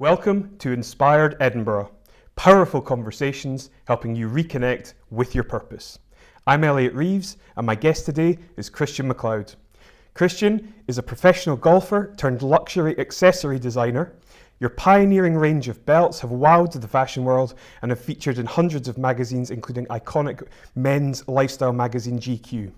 Welcome to Inspired Edinburgh, powerful conversations helping you reconnect with your purpose. I'm Elliot Reeves and my guest today is Christian MacLeod. Christian is a professional golfer turned luxury accessory designer. Your pioneering range of belts have wowed the fashion world and have featured in hundreds of magazines including iconic men's lifestyle magazine GQ.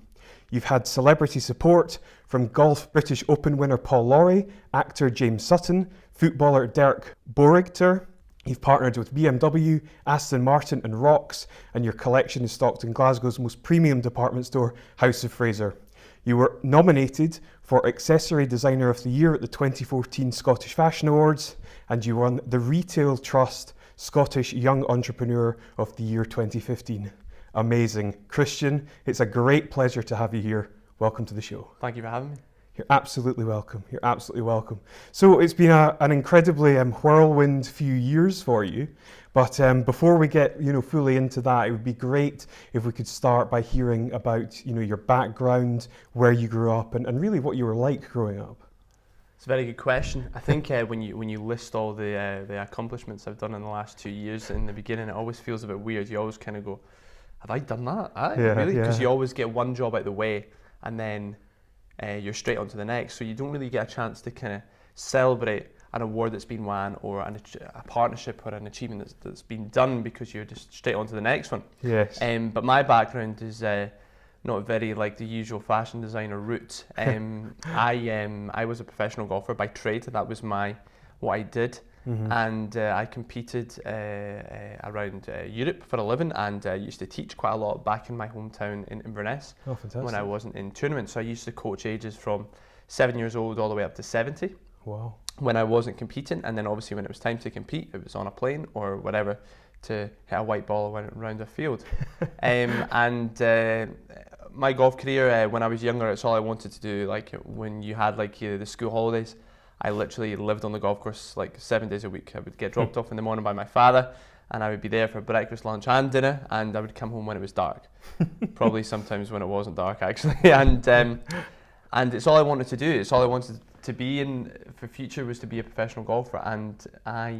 You've had celebrity support from golf British Open winner Paul Lawrie, actor James Sutton, footballer Derk Boerrigter. You've partnered with BMW, Aston Martin and Rox, and your collection is stocked in Glasgow's most premium department store, House of Fraser. You were nominated for Accessory Designer of the Year at the 2014 Scottish Fashion Awards, and you won the Retail Trust Scottish Young Entrepreneur of the Year 2015. Amazing. Christian, it's a great pleasure to have you here. Welcome to the show. Thank you for having me. You're absolutely welcome. You're absolutely welcome. So it's been an incredibly whirlwind few years for you, but before we get fully into that, it would be great if we could start by hearing about your background, where you grew up, and really what you were like growing up. It's a very good question. I think when you list all the accomplishments I've done in the last 2 years, in the beginning it always feels a bit weird. You always kind of go, have I done that? Really? Because you always get one job out the way and then you're straight on to the next. So you don't really get a chance to kind of celebrate an award that's been won or a partnership or an achievement that's been done because you're just straight on to the next one. Yes. But my background is not very like the usual fashion designer route. I was a professional golfer by trade. That was what I did. Mm-hmm. And I competed around Europe for a living, and used to teach quite a lot back in my hometown in Inverness. Oh, fantastic. When I wasn't in tournaments. So I used to coach ages from 7 years old all the way up to 70. Wow. When I wasn't competing, and then obviously when it was time to compete, it was on a plane or whatever to hit a white ball around a field. My golf career, when I was younger, it's all I wanted to do. Like when you had the school holidays, I literally lived on the golf course like 7 days a week. I would get dropped off in the morning by my father, and I would be there for breakfast, lunch and dinner, and I would come home when it was dark. Probably sometimes when it wasn't dark actually. And it's all I wanted to do. It's all I wanted to be in for future was to be a professional golfer, and I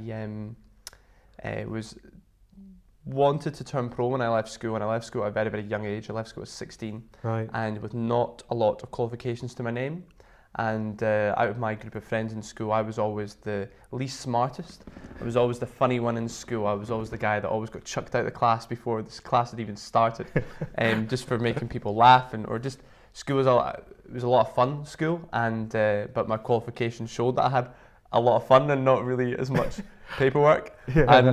wanted to turn pro when I left school. When I left school at a very, very young age. I left school at 16, right, and with not a lot of qualifications to my name. And out of my group of friends in school, I was always the least smartest. I was always the funny one in school. I was always the guy that always got chucked out of the class before this class had even started, just for making people laugh, school was a lot of fun. School, but my qualifications showed that I had a lot of fun and not really as much paperwork. Yeah.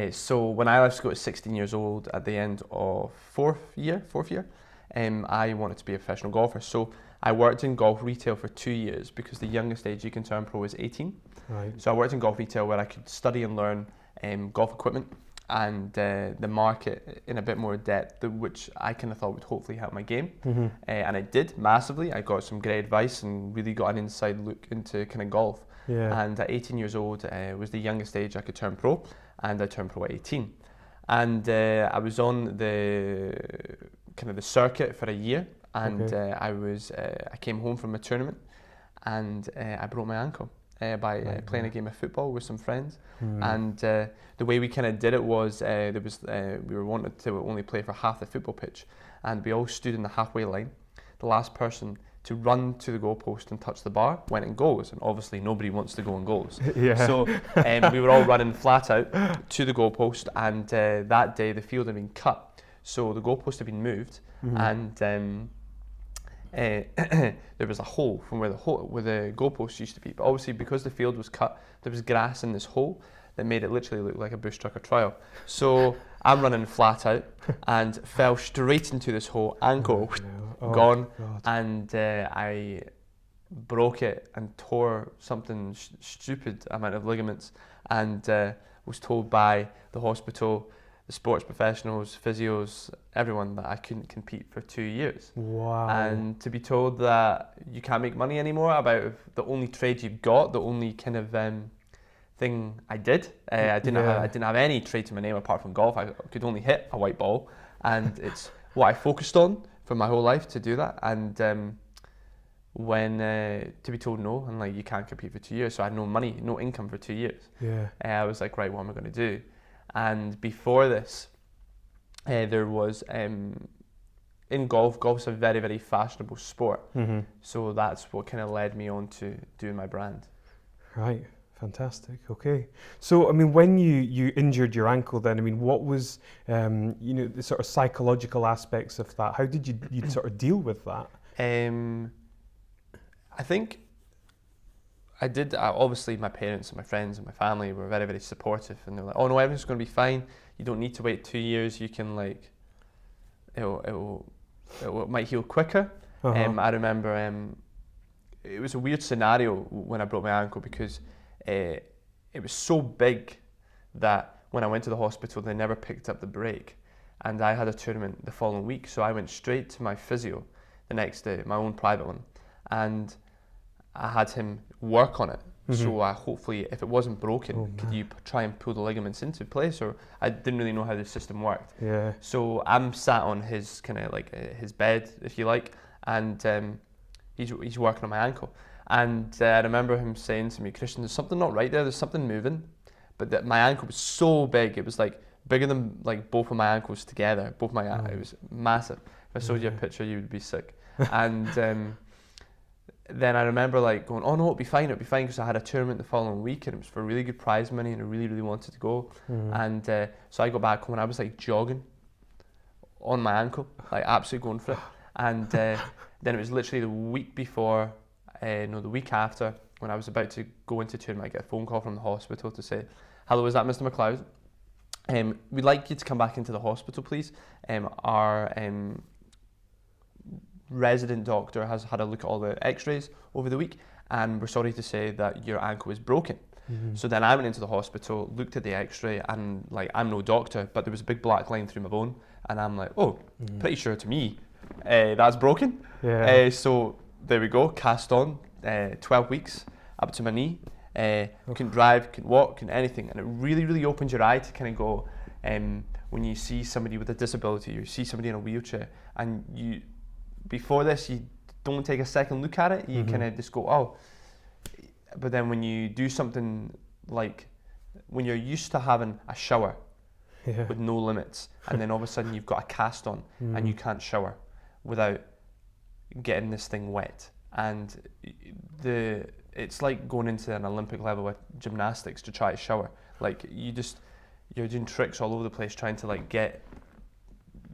So when I left school at 16 years old, at the end of fourth year, I wanted to be a professional golfer. So I worked in golf retail for 2 years because the youngest age you can turn pro is 18. Right. So I worked in golf retail where I could study and learn golf equipment and the market in a bit more depth, which I kind of thought would hopefully help my game. Mm-hmm. And it did massively. I got some great advice and really got an inside look into kind of golf. Yeah. And at 18 years old was the youngest age I could turn pro, and I turned pro at 18. And I was on the circuit for a year, and okay. I came home from a tournament, and I broke my ankle by playing a game of football with some friends. And the way we kind of did it was we were wanted to only play for half the football pitch, and we all stood in the halfway line. The last person to run to the goalpost and touch the bar went in goals, and obviously nobody wants to go in goals. Yeah. So we were all running flat out to the goalpost, and that day the field had been cut, so the goalpost had been moved. Mm-hmm. And there was a hole from where the goalpost used to be, but obviously because the field was cut, there was grass in this hole that made it literally look like a bush trucker trial. So I'm running flat out and fell straight into this hole, ankle gone, and I broke it and tore something stupid amount of ligaments, and was told by the hospital, the sports professionals, physios, everyone that I couldn't compete for 2 years. Wow. And to be told that you can't make money anymore about the only trade you've got, the only kind of thing I did. I didn't have any trade to my name apart from golf. I could only hit a white ball, and it's what I focused on for my whole life to do that. And when to be told no, and like you can't compete for 2 years. So I had no money, no income for 2 years. I was like, right, what am I going to do? And before this, there was in golf's a very, very fashionable sport. So that's what kind of led me on to doing my brand. Right. Fantastic. Okay. So, I mean, when you injured your ankle, then, I mean, what was, the sort of psychological aspects of that? How did you sort of deal with that? I think I did. Obviously, my parents and my friends and my family were very, very supportive, and they were like, "Oh no, everything's going to be fine. You don't need to wait 2 years. You can like, it might heal quicker." I remember it was a weird scenario when I broke my ankle because it was so big that when I went to the hospital, they never picked up the break, and I had a tournament the following week. So I went straight to my physio the next day, my own private one, and I had him work on it. So hopefully, if it wasn't broken, could you try and pull the ligaments into place? Or I didn't really know how the system worked. So I'm sat on his kind of like his bed, if you like, and he's working on my ankle. And I remember him saying to me, "Christian, there's something not right there. There's something moving." But my ankle was so big; it was like bigger than like both of my ankles together. It was massive. If I showed you a picture, you would be sick. And then I remember like going, "Oh no, it'll be fine, because I had a tournament the following week and it was for really good prize money and I really, really wanted to go." And so I got back home and I was like jogging on my ankle, like absolutely going for it. And then it was literally the week before, the week after, when I was about to go into tournament, I get a phone call from the hospital to say, "Hello, is that Mr. MacLeod? We'd like you to come back into the hospital, please. Our resident doctor has had a look at all the x-rays over the week and we're sorry to say that your ankle is broken." So then I went into the hospital, looked at the x-ray, and like, I'm no doctor, but there was a big black line through my bone, and I'm like, "Oh, pretty sure to me that's broken." So there we go, cast on, 12 weeks up to my knee. Couldn't drive, couldn't walk, couldn't anything, and it really, really opens your eye to kind of go, when you see somebody with a disability, or you see somebody in a wheelchair, and you, before this, you don't take a second look at it, you kind of just go, "Oh," but then when you do something like, when you're used to having a shower with no limits, and then all of a sudden you've got a cast on and you can't shower without getting this thing wet, and it's like going into an Olympic level with gymnastics to try to shower. Like you're doing tricks all over the place trying to like get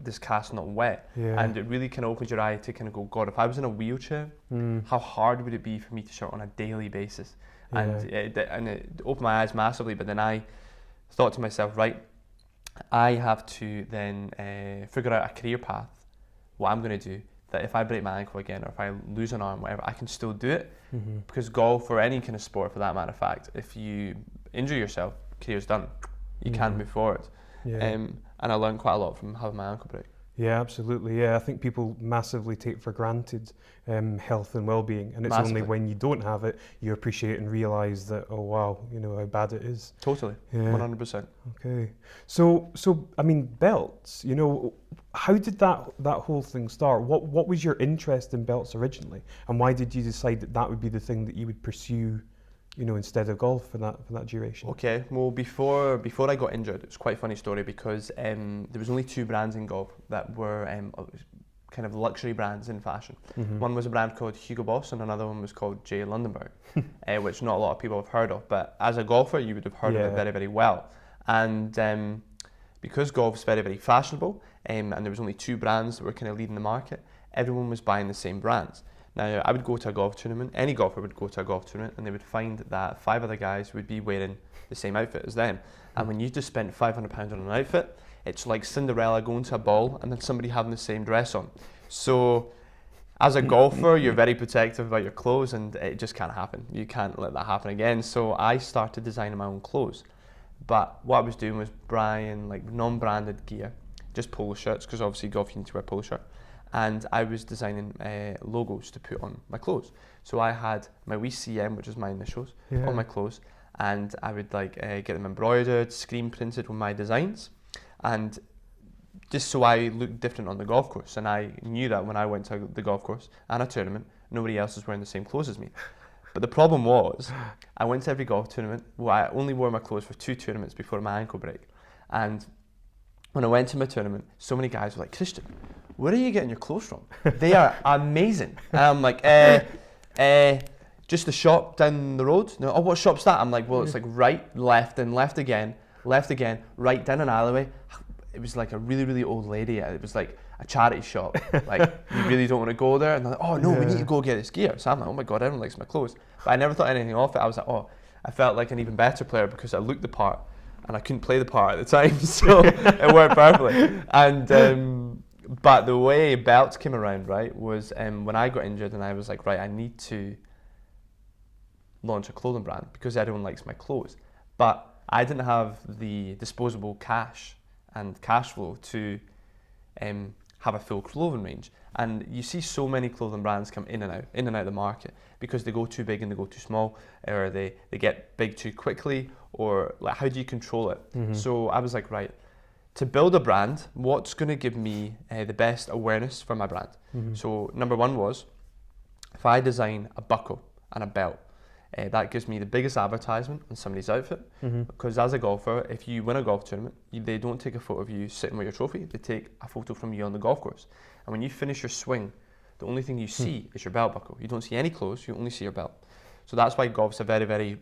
this cast not wet, and it really kind of opens your eye to kind of go, "God, if I was in a wheelchair, how hard would it be for me to shower on a daily basis?" And it opened my eyes massively. But then I thought to myself, right, I have to then figure out a career path, what I'm going to do, that if I break my ankle again, or if I lose an arm, whatever, I can still do it. Because golf, or any kind of sport for that matter of fact, if you injure yourself, career's done. You can't move forward. And I learned quite a lot from having my ankle break. Yeah, absolutely. Yeah, I think people massively take for granted health and well-being, and it's only when you don't have it you appreciate and realise that, oh wow, how bad it is. Totally. 100%. Okay. So I mean, belts. How did that whole thing start? What was your interest in belts originally, and why did you decide that would be the thing that you would pursue, instead of golf for that duration? Okay, well, before I got injured, it's quite a funny story, because there was only two brands in golf that were kind of luxury brands in fashion. One was a brand called Hugo Boss, and another one was called J. Londonberg, which not a lot of people have heard of, but as a golfer, you would have heard of it very, very well. And because golf's very, very fashionable, and there was only two brands that were kind of leading the market, everyone was buying the same brands. Now, I would go to a golf tournament, any golfer would go to a golf tournament, and they would find that 5 other guys would be wearing the same outfit as them. And when you just spent £500 on an outfit, it's like Cinderella going to a ball and then somebody having the same dress on. So as a golfer, you're very protective about your clothes, and it just can't happen. You can't let that happen again. So I started designing my own clothes. But what I was doing was buying like non-branded gear, just polo shirts, because obviously golf you need to wear a polo shirt. And I was designing logos to put on my clothes. So I had my wee CM, which is my initials, on my clothes, and I would get them embroidered, screen printed with my designs, and just so I looked different on the golf course. And I knew that when I went to the golf course and a tournament, nobody else is wearing the same clothes as me. But the problem was, I went to every golf tournament. Well, I only wore my clothes for 2 tournaments before my ankle break. And when I went to my tournament, so many guys were like, Christian, where are you getting your clothes from? They are amazing. And I'm like, just the shop down the road? No, oh, what shop's that? I'm like, well, it's like right, left, and left again, right down an alleyway. It was like a really, really old lady. It was like a charity shop. Like, you really don't want to go there? And they're like, oh no, we need to go get this gear. So I'm like, oh my God, everyone likes my clothes. But I never thought anything of it. I was like, oh, I felt like an even better player because I looked the part and I couldn't play the part at the time. So it worked perfectly. And, but the way belts came around, right, was when I got injured and I was like, right, I need to launch a clothing brand because everyone likes my clothes. But I didn't have the disposable cash and cash flow to have a full clothing range. And you see so many clothing brands come in and out of the market because they go too big and they go too small, or they get big too quickly, or like, how do you control it? So I was like, right, to build a brand, what's going to give me the best awareness for my brand? So number one was, if I design a buckle and a belt, that gives me the biggest advertisement on somebody's outfit, because as a golfer, if you win a golf tournament, they don't take a photo of you sitting with your trophy, they take a photo from you on the golf course. And when you finish your swing, the only thing you see is your belt buckle. You don't see any clothes, you only see your belt. So that's why golf's a very, very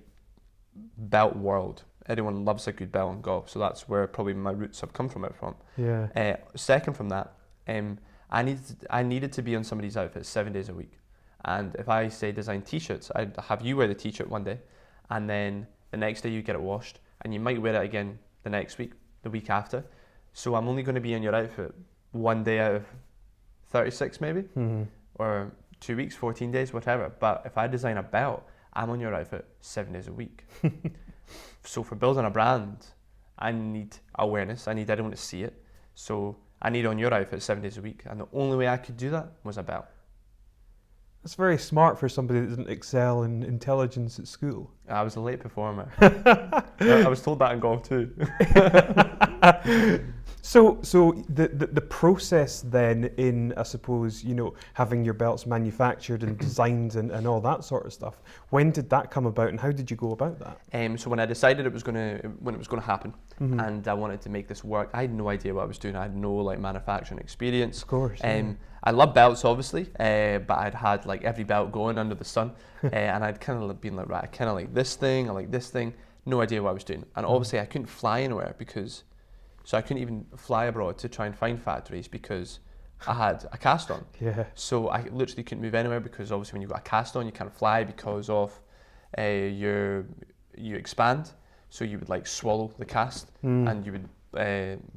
belt world. Everyone loves a good belt in golf, so that's where probably my roots have come from. Second from that, I needed to be on somebody's outfit 7 days a week. And if I say design t-shirts, I'd have you wear the t-shirt one day, and then the next day you get it washed, and you might wear it again the next week, the week after. So I'm only going to be in your outfit 1 day out of 36 maybe, or 2 weeks, 14 days, whatever. But if I design a belt, I'm on your outfit 7 days a week. So for building a brand, I need awareness, I need everyone to see it. So I need on your outfit 7 days a week. And the only way I could do that was a belt. That's very smart for somebody that didn't excel in intelligence at school. I was a late performer. I was told that in golf too. So the process then in, I suppose, having your belts manufactured and designed and all that sort of stuff, when did that come about and how did you go about that? So when I decided when it was going to happen, and I wanted to make this work, I had no idea what I was doing. I had no like manufacturing experience. Of course. I love belts obviously, but I'd had like every belt going under the sun, and I'd kind of been like, right, I kind of like this thing, I like this thing, no idea what I was doing. And obviously I couldn't fly anywhere so I couldn't even fly abroad to try and find factories because I had a cast on. Yeah. So I literally couldn't move anywhere because obviously when you've got a cast on, you can't fly because of you expand. So you would like swallow the cast and you would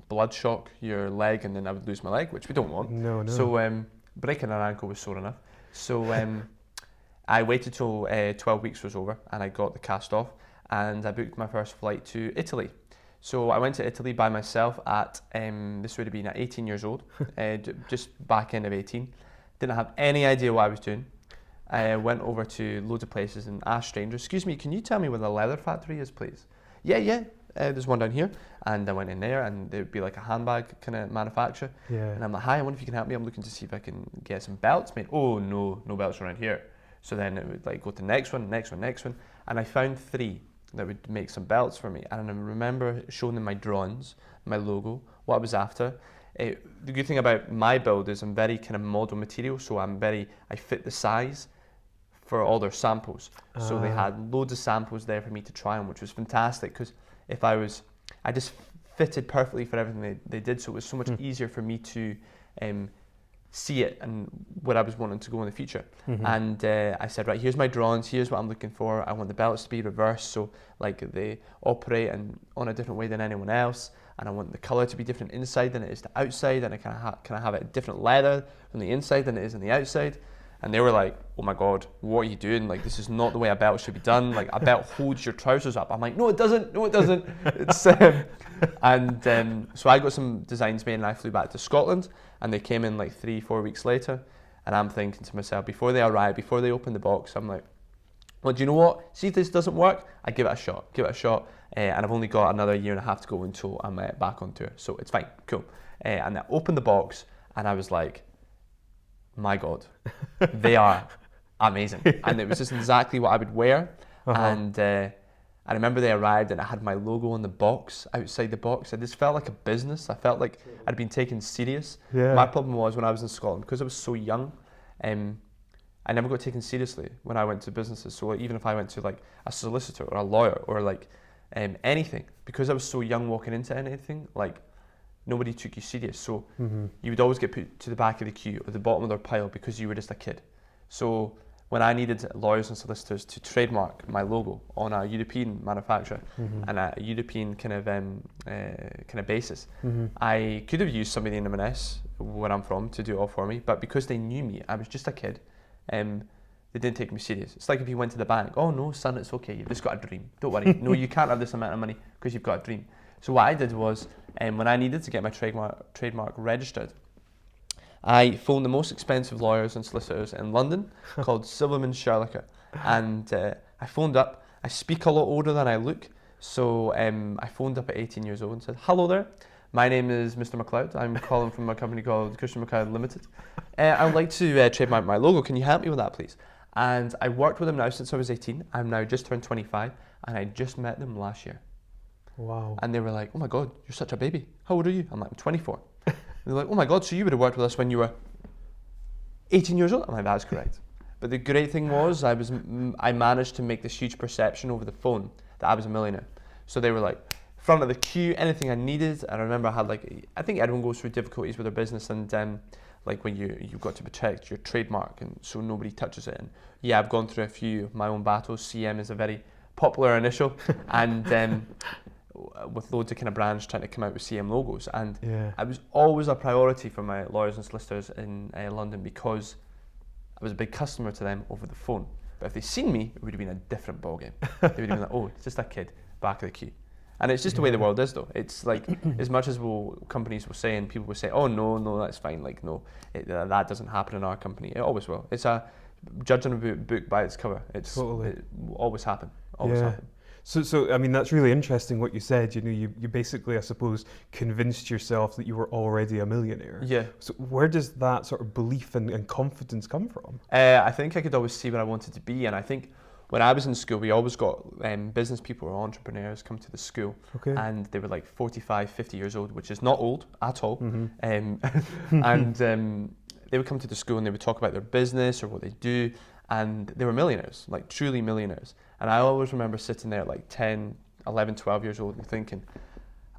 blood shock your leg, and then I would lose my leg, which we don't want. No. So breaking an ankle was sore enough. So I waited till 12 weeks was over and I got the cast off, and I booked my first flight to Italy. So I went to Italy by myself at, this would have been at 18 years old, just back end of 18. Didn't have any idea what I was doing. I went over to loads of places and asked strangers, excuse me, can you tell me where the leather factory is, please? Yeah, there's one down here. And I went in there and there would be like a handbag kind of manufacturer. Yeah. And I'm like, hi, I wonder if you can help me. I'm looking to see if I can get some belts made. Oh, no belts around here. So then it would like go to the next one. And I found 3 that would make some belts for me. And I remember showing them my drawings, my logo, what I was after. The good thing about my build is I'm very kind of model material, so I fit the size for all their samples. So they had loads of samples there for me to try on, which was fantastic because I just fitted perfectly for everything they did, so it was so much easier for me to see it and where I was wanting to go in the future. And I said, right, here's my drawings, here's what I'm looking for. I want the belts to be reversed, so like they operate on a different way than anyone else, and I want the colour to be different inside than it is the outside, and I can I have it different leather from the inside than it is on the outside. And they were like, oh my God, what are you doing? Like, this is not the way a belt should be done. Like, a belt holds your trousers up. I'm like, no, it doesn't. It's so I got some designs made and I flew back to Scotland, and they came in like 3-4 weeks later. And I'm thinking to myself, before they arrive, before they open the box, I'm like, well, do you know what? See if this doesn't work, I give it a shot. And I've only got another 1.5 years to go until I'm back on tour. So it's fine, cool. And I opened the box and I was like, my God, they are amazing. And it was just exactly what I would wear. And I remember they arrived and I had my logo on the box, outside the box. I just felt like a business. I felt like I'd been taken serious. My problem was when I was in Scotland, because I was so young, I never got taken seriously when I went to businesses. So even if I went to like a solicitor or a lawyer or like anything, because I was so young walking into anything, like nobody took you serious. So you would always get put to the back of the queue or the bottom of their pile because you were just a kid. So when I needed lawyers and solicitors to trademark my logo on a European manufacturer and a European kind of basis, I could have used somebody in M&S where I'm from to do it all for me, but because they knew me, I was just a kid. They didn't take me serious. It's like if you went to the bank, oh no son, it's okay, you've just got a dream, don't worry. No, you can't have this amount of money because you've got a dream. So what I did was, when I needed to get my trademark registered, I phoned the most expensive lawyers and solicitors in London called Silverman Sherlocker, and I phoned up. I speak a lot older than I look, so I phoned up at 18 years old and said, hello there, my name is Mr. MacLeod. I'm calling from a company called Christian MacLeod Limited. I would like to trademark my logo. Can you help me with that, please? And I worked with them now since I was 18. I'm now just turned 25, and I just met them last year. Wow. And they were like, oh my God, you're such a baby. How old are you? I'm like, I'm 24. They're like, oh my God, so you would have worked with us when you were 18 years old? I'm like, that's correct. But the great thing was I managed to make this huge perception over the phone that I was a millionaire. So they were like, front of the queue, anything I needed. And I remember I had I think everyone goes through difficulties with their business, and like when you've got to protect your trademark and so nobody touches it. And yeah, I've gone through a few of my own battles. CM is a very popular initial, and with loads of kind of brands trying to come out with CM logos, and I was always a priority for my lawyers and solicitors in London because I was a big customer to them over the phone. But if they'd seen me, it would have been a different ballgame. They would have been like, oh, it's just a kid, back of the queue. And it's just the way the world is, though. It's like, as much as companies will say, and people will say, oh, no, that's fine. Like, no, that doesn't happen in our company. It always will. It's a judging a book by its cover. It will always happen. Always happen. So I mean, that's really interesting what you said. You know, you basically, I suppose, convinced yourself that you were already a millionaire. Yeah. So where does that sort of belief and confidence come from? I think I could always see what I wanted to be, and I think when I was in school, we always got business people or entrepreneurs come to the school, and they were like 45, 50 years old, which is not old at all. And they would come to the school and they would talk about their business or what they do, and they were millionaires, like truly millionaires. And I always remember sitting there at like 10, 11, 12 years old and thinking,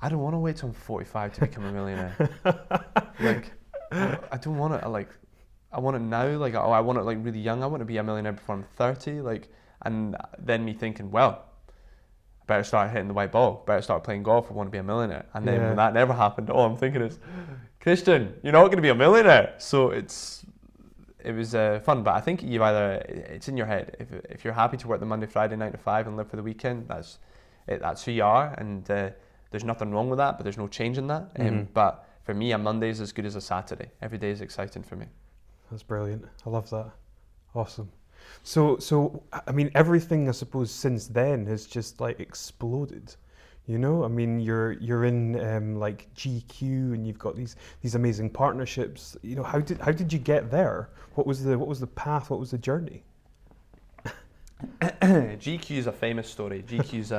I don't want to wait till I'm 45 to become a millionaire. Like, I don't want it. I want it now. Like, oh, I want it like really young. I want to be a millionaire before I'm 30. Like, and then me thinking, well, I better start hitting the white ball. Better start playing golf. I want to be a millionaire. And then when that never happened, all I'm thinking is, Christian, you're not going to be a millionaire. So it was fun, but I think it's in your head. If you're happy to work the Monday, Friday, 9 to 5 and live for the weekend, that's who you are, and there's nothing wrong with that, but there's no change in that. But for me, a Monday is as good as a Saturday. Every day is exciting for me. That's brilliant. I love that. Awesome. So I mean, everything I suppose since then has just like exploded. You know, I mean, you're in like GQ, and you've got these amazing partnerships. You know, how did you get there? What was the path? What was the journey? GQ is a famous story. GQ is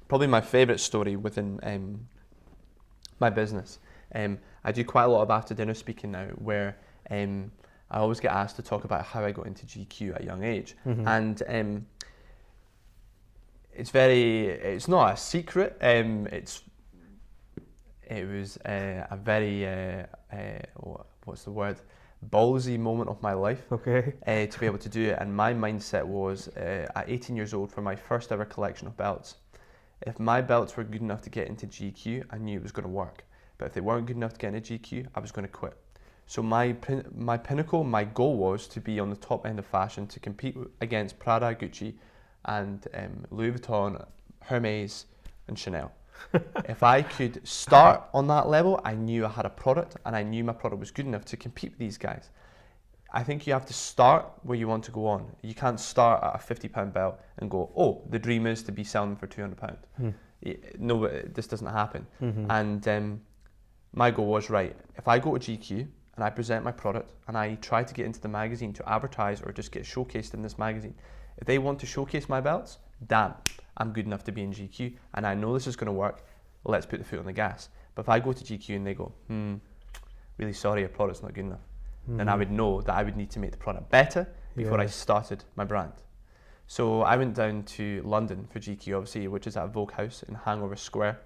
probably my favourite story within my business. I do quite a lot of after dinner speaking now, where I always get asked to talk about how I got into GQ at a young age, and it's not a secret. It was a very what's the word? Ballsy moment of my life. To be able to do it, and my mindset was at 18 years old for my first ever collection of belts. If my belts were good enough to get into GQ, I knew it was going to work. But if they weren't good enough to get into GQ, I was going to quit. So my pinnacle, my goal was to be on the top end of fashion, to compete against Prada, Gucci, and Louis Vuitton, Hermes, and Chanel. If I could start on that level, I knew I had a product, and I knew my product was good enough to compete with these guys. I think you have to start where you want to go on. You can't start at a £50 belt and go, oh, the dream is to be selling for £200. No, this doesn't happen. And my goal was, right, if I go to GQ and I present my product and I try to get into the magazine to advertise or just get showcased in this magazine, if they want to showcase my belts, damn, I'm good enough to be in GQ and I know this is going to work, let's put the foot on the gas. But if I go to GQ and they go, really sorry, your product's not good enough, then I would know that I would need to make the product better before I started my brand. So I went down to London for GQ, obviously, which is at Vogue House in Hangover Square.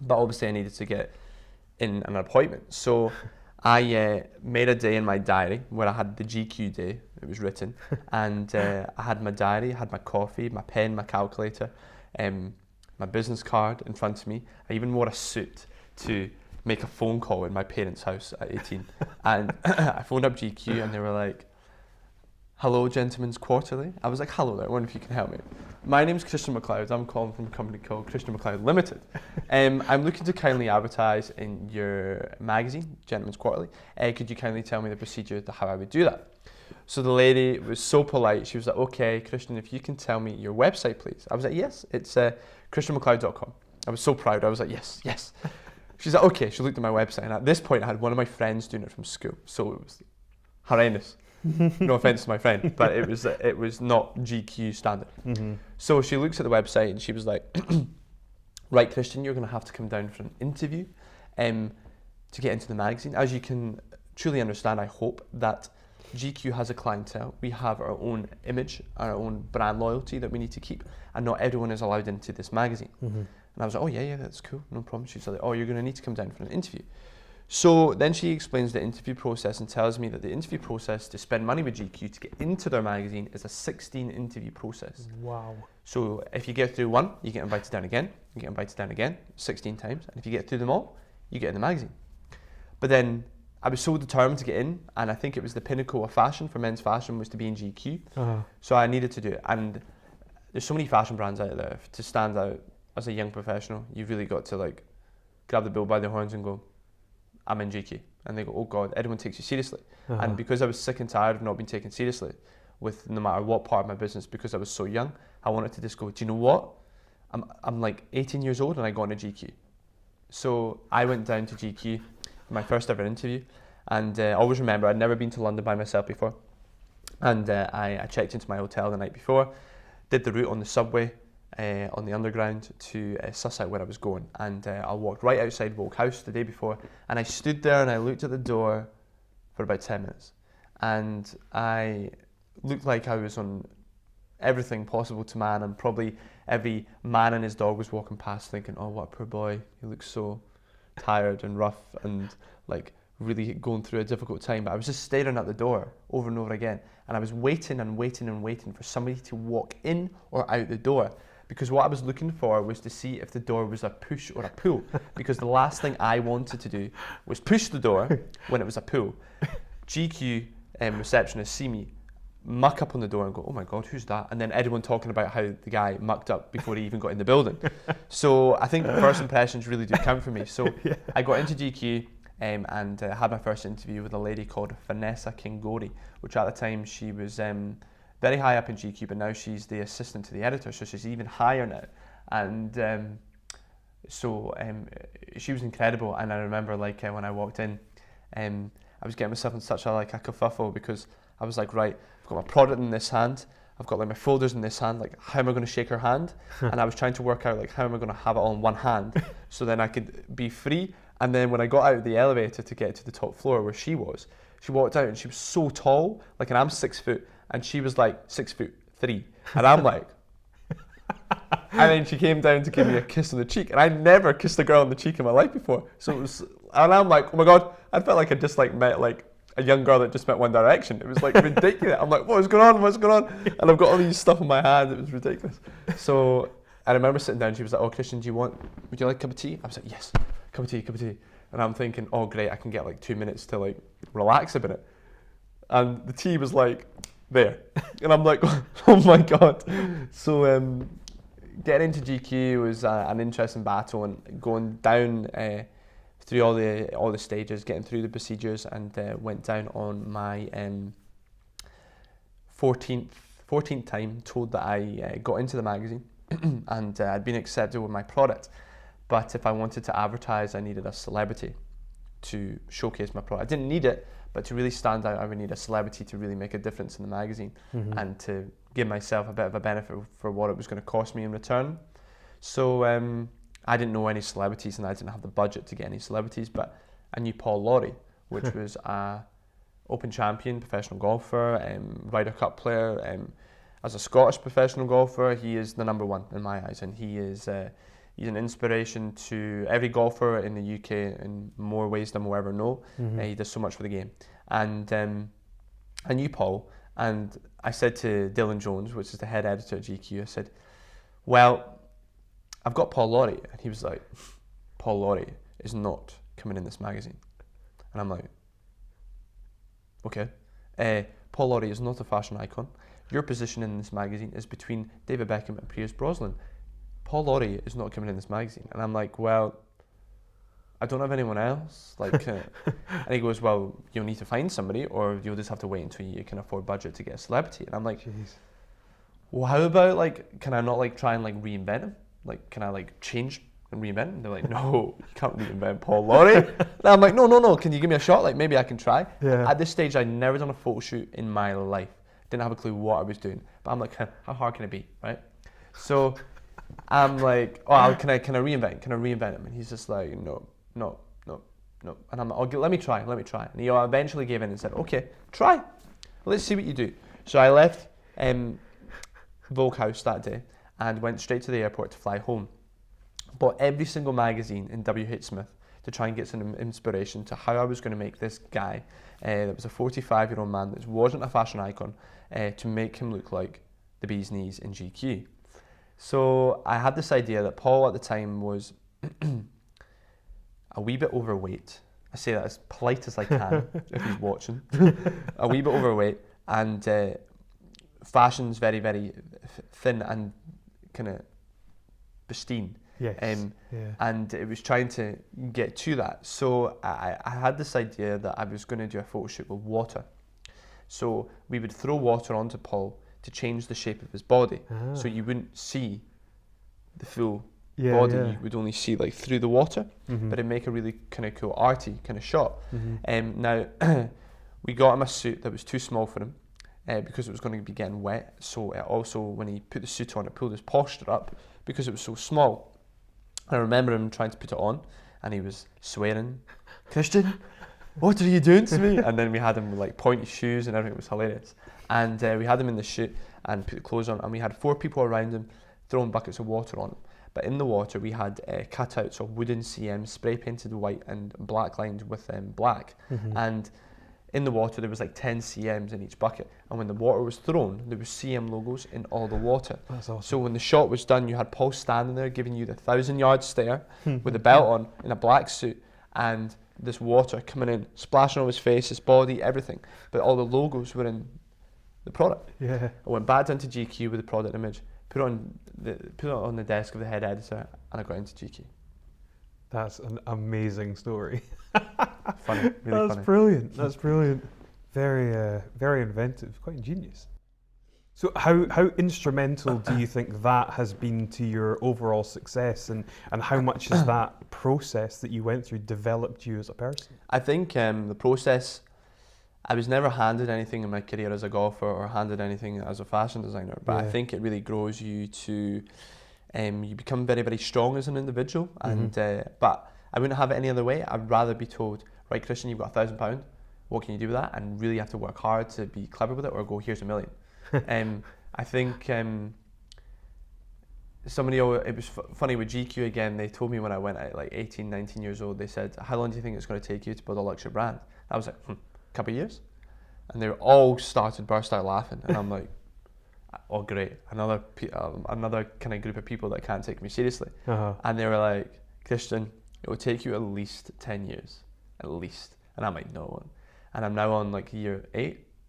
But obviously I needed to get in an appointment. So I made a day in my diary where I had the GQ day, it was written, and I had my diary, I had my coffee, my pen, my calculator, my business card in front of me. I even wore a suit to make a phone call in my parents' house at 18. And I phoned up GQ and they were like, hello, Gentlemen's Quarterly. I was like, hello there, I wonder if you can help me. My name's Christian MacLeod. I'm calling from a company called Christian MacLeod Limited. I'm looking to kindly advertise in your magazine, Gentlemen's Quarterly. Could you kindly tell me the procedure to how I would do that? So the lady was so polite. She was like, okay, Christian, if you can tell me your website, please. I was like, yes, it's christianmacleod.com. I was so proud. I was like, yes, yes. She's like, okay. She looked at my website, and at this point, I had one of my friends doing it from school, so it was horrendous. No offense to my friend, but it was not GQ standard. So she looks at the website and she was like, right, Christian, you're going to have to come down for an interview to get into the magazine. As you can truly understand, I hope, that GQ has a clientele. We have our own image, our own brand loyalty that we need to keep, and not everyone is allowed into this magazine. And I was like, oh yeah, that's cool, no problem. She's like, oh, you're going to need to come down for an interview. So then she explains the interview process and tells me that the interview process to spend money with GQ to get into their magazine is a 16 interview process. Wow. So if you get through one, you get invited down again, 16 times. And if you get through them all, you get in the magazine. But then I was so determined to get in, and I think it was the pinnacle of fashion for men's fashion was to be in GQ. So I needed to do it. And there's so many fashion brands out there. To stand out as a young professional, you've really got to like grab the bull by the horns and go, I'm in GQ. And they go, oh God, everyone takes you seriously. And because I was sick and tired of not being taken seriously with no matter what part of my business, because I was so young, I wanted to just go, do you know what? I'm like 18 years old and I got into GQ. So I went down to GQ for my first ever interview. And I always remember, I'd never been to London by myself before. And I checked into my hotel the night before, did the route on the subway, on the underground to suss out where I was going, and I walked right outside Vogue House the day before, and I stood there and I looked at the door for about 10 minutes, and I looked like I was on everything possible to man, and probably every man and his dog was walking past thinking, oh, what a poor boy, he looks so tired and rough and like really going through a difficult time. But I was just staring at the door over and over again, and I was waiting and waiting and waiting for somebody to walk in or out the door. Because what I was looking for was to see if the door was a push or a pull. Because the last thing I wanted to do was push the door when it was a pull. GQ receptionists see me muck up on the door and go, oh my God, who's that? And then everyone talking about how the guy mucked up before he even got in the building. So I think first impressions really do count for me. So I got into GQ and had my first interview with a lady called Vanessa Kingori, which at the time she was very high up in GQ, but now she's the assistant to the editor, so she's even higher now. And so she was incredible. And I remember like when I walked in, I was getting myself in such a kerfuffle, because I was like, right, I've got my product in this hand, I've got like my folders in this hand, like how am I going to shake her hand? And I was trying to work out like how am I going to have it all in one hand so then I could be free. And then when I got out of the elevator to get to the top floor where she was, she walked out and she was so tall, like, and I'm 6 foot, and she was like 6'3", and I'm like, and then she came down to give me a kiss on the cheek, and I never kissed a girl on the cheek in my life before. So it was, and I'm like, oh my God, I felt like I just like met like a young girl that just met One Direction. It was like ridiculous. I'm like, what's going on? What's going on? And I've got all these stuff in my hand. It was ridiculous. So I remember sitting down. She was like, oh, Christian, would you like a cup of tea? I was like, yes, cup of tea. And I'm thinking, oh great, I can get like 2 minutes to like relax a bit. And the tea was like there, and I'm like, oh my God. So getting into GQ was an interesting battle, and going down through all the stages, getting through the procedures, and went down on my 14th time, told that I got into the magazine and I'd been accepted with my product. But if I wanted to advertise, I needed a celebrity, to showcase my product. I didn't need it, but to really stand out, I would need a celebrity to really make a difference in the magazine, and to give myself a bit of a benefit for what it was going to cost me in return. So I didn't know any celebrities, and I didn't have the budget to get any celebrities, but I knew Paul Lawrie, which was a Open champion, professional golfer, Ryder Cup player. As a Scottish professional golfer, he is the number one in my eyes, and he's an inspiration to every golfer in the UK in more ways than we'll ever know. He does so much for the game. And I knew Paul, and I said to Dylan Jones, which is the head editor at GQ, I said, well, I've got Paul Lawrie. And he was like, Paul Lawrie is not coming in this magazine. And I'm like, okay. Paul Lawrie is not a fashion icon. Your position in this magazine is between David Beckham and Pierce Brosnan. Paul Lawrie is not coming in this magazine. And I'm like, well, I don't have anyone else. And he goes, well, you'll need to find somebody, or you'll just have to wait until you can afford budget to get a celebrity. And I'm like, jeez. Well, how about, can I not try and reinvent him? Can I change and reinvent him? And they're like, no, you can't reinvent Paul Lawrie. And I'm like, no, can you give me a shot? Maybe I can try. Yeah. At this stage, I'd never done a photo shoot in my life. Didn't have a clue what I was doing. But I'm like, how hard can it be, right? So I'm like, oh, can I reinvent? Can I reinvent him? And he's just like, no. And I'm like, let me try. And he eventually gave in and said, okay, try. Let's see what you do. So I left Vogue House that day and went straight to the airport to fly home. Bought every single magazine in WH Smith to try and get some inspiration to how I was going to make this guy, that was a 45-year-old man that wasn't a fashion icon, to make him look like the bee's knees in GQ. So I had this idea that Paul at the time was a wee bit overweight. I say that as polite as I can if he's watching. A wee bit overweight, and fashion's very, very thin and kind of pristine. Yes. And it was trying to get to that. So I had this idea that I was going to do a photo shoot with water. So we would throw water onto Paul to change the shape of his body. So you wouldn't see the full body. Yeah. You would only see through the water, but it'd make a really kind of cool arty kind of shot. Now, we got him a suit that was too small for him because it was going to be getting wet. So it also, when he put the suit on, it pulled his posture up because it was so small. I remember him trying to put it on, and he was swearing, Christian, what are you doing to me? And then we had him with pointy shoes and everything. It was hilarious. And we had him in the shoot and put the clothes on, and we had 4 people around him throwing buckets of water on him. But in the water we had cutouts of wooden CMs spray painted white and black lined with black. And in the water there was 10 CMs in each bucket, and when the water was thrown there was CM logos in all the water. That's awesome. So when the shot was done, you had Paul standing there giving you the 1,000-yard stare with a belt on in a black suit, and this water coming in, splashing on his face, his body, everything. But all the logos were in the product. Yeah. I went back down to GQ with the product image, put it on the desk of the head editor, and I got into GQ. That's an amazing story. Funny, really funny. Brilliant. That's brilliant. Very, very inventive. Quite ingenious. So, how instrumental do you think that has been to your overall success, and how much has that process that you went through developed you as a person? I think the process. I was never handed anything in my career as a golfer or handed anything as a fashion designer, but I think it really grows you to. You become very, very strong as an individual, and but I wouldn't have it any other way. I'd rather be told, right, Christian, you've got £1,000. What can you do with that? And really have to work hard to be clever with it, or go, here's $1 million. I think somebody. It was funny with GQ again. They told me when I went at 18, 19 years old. They said, how long do you think it's going to take you to build a luxury brand? I was like, couple of years. And they all burst out laughing, and I'm like, oh great, another kind of group of people that can't take me seriously. And they were like, Christian, it will take you at least 10 years, at least. And I'm like, no. And I'm now on year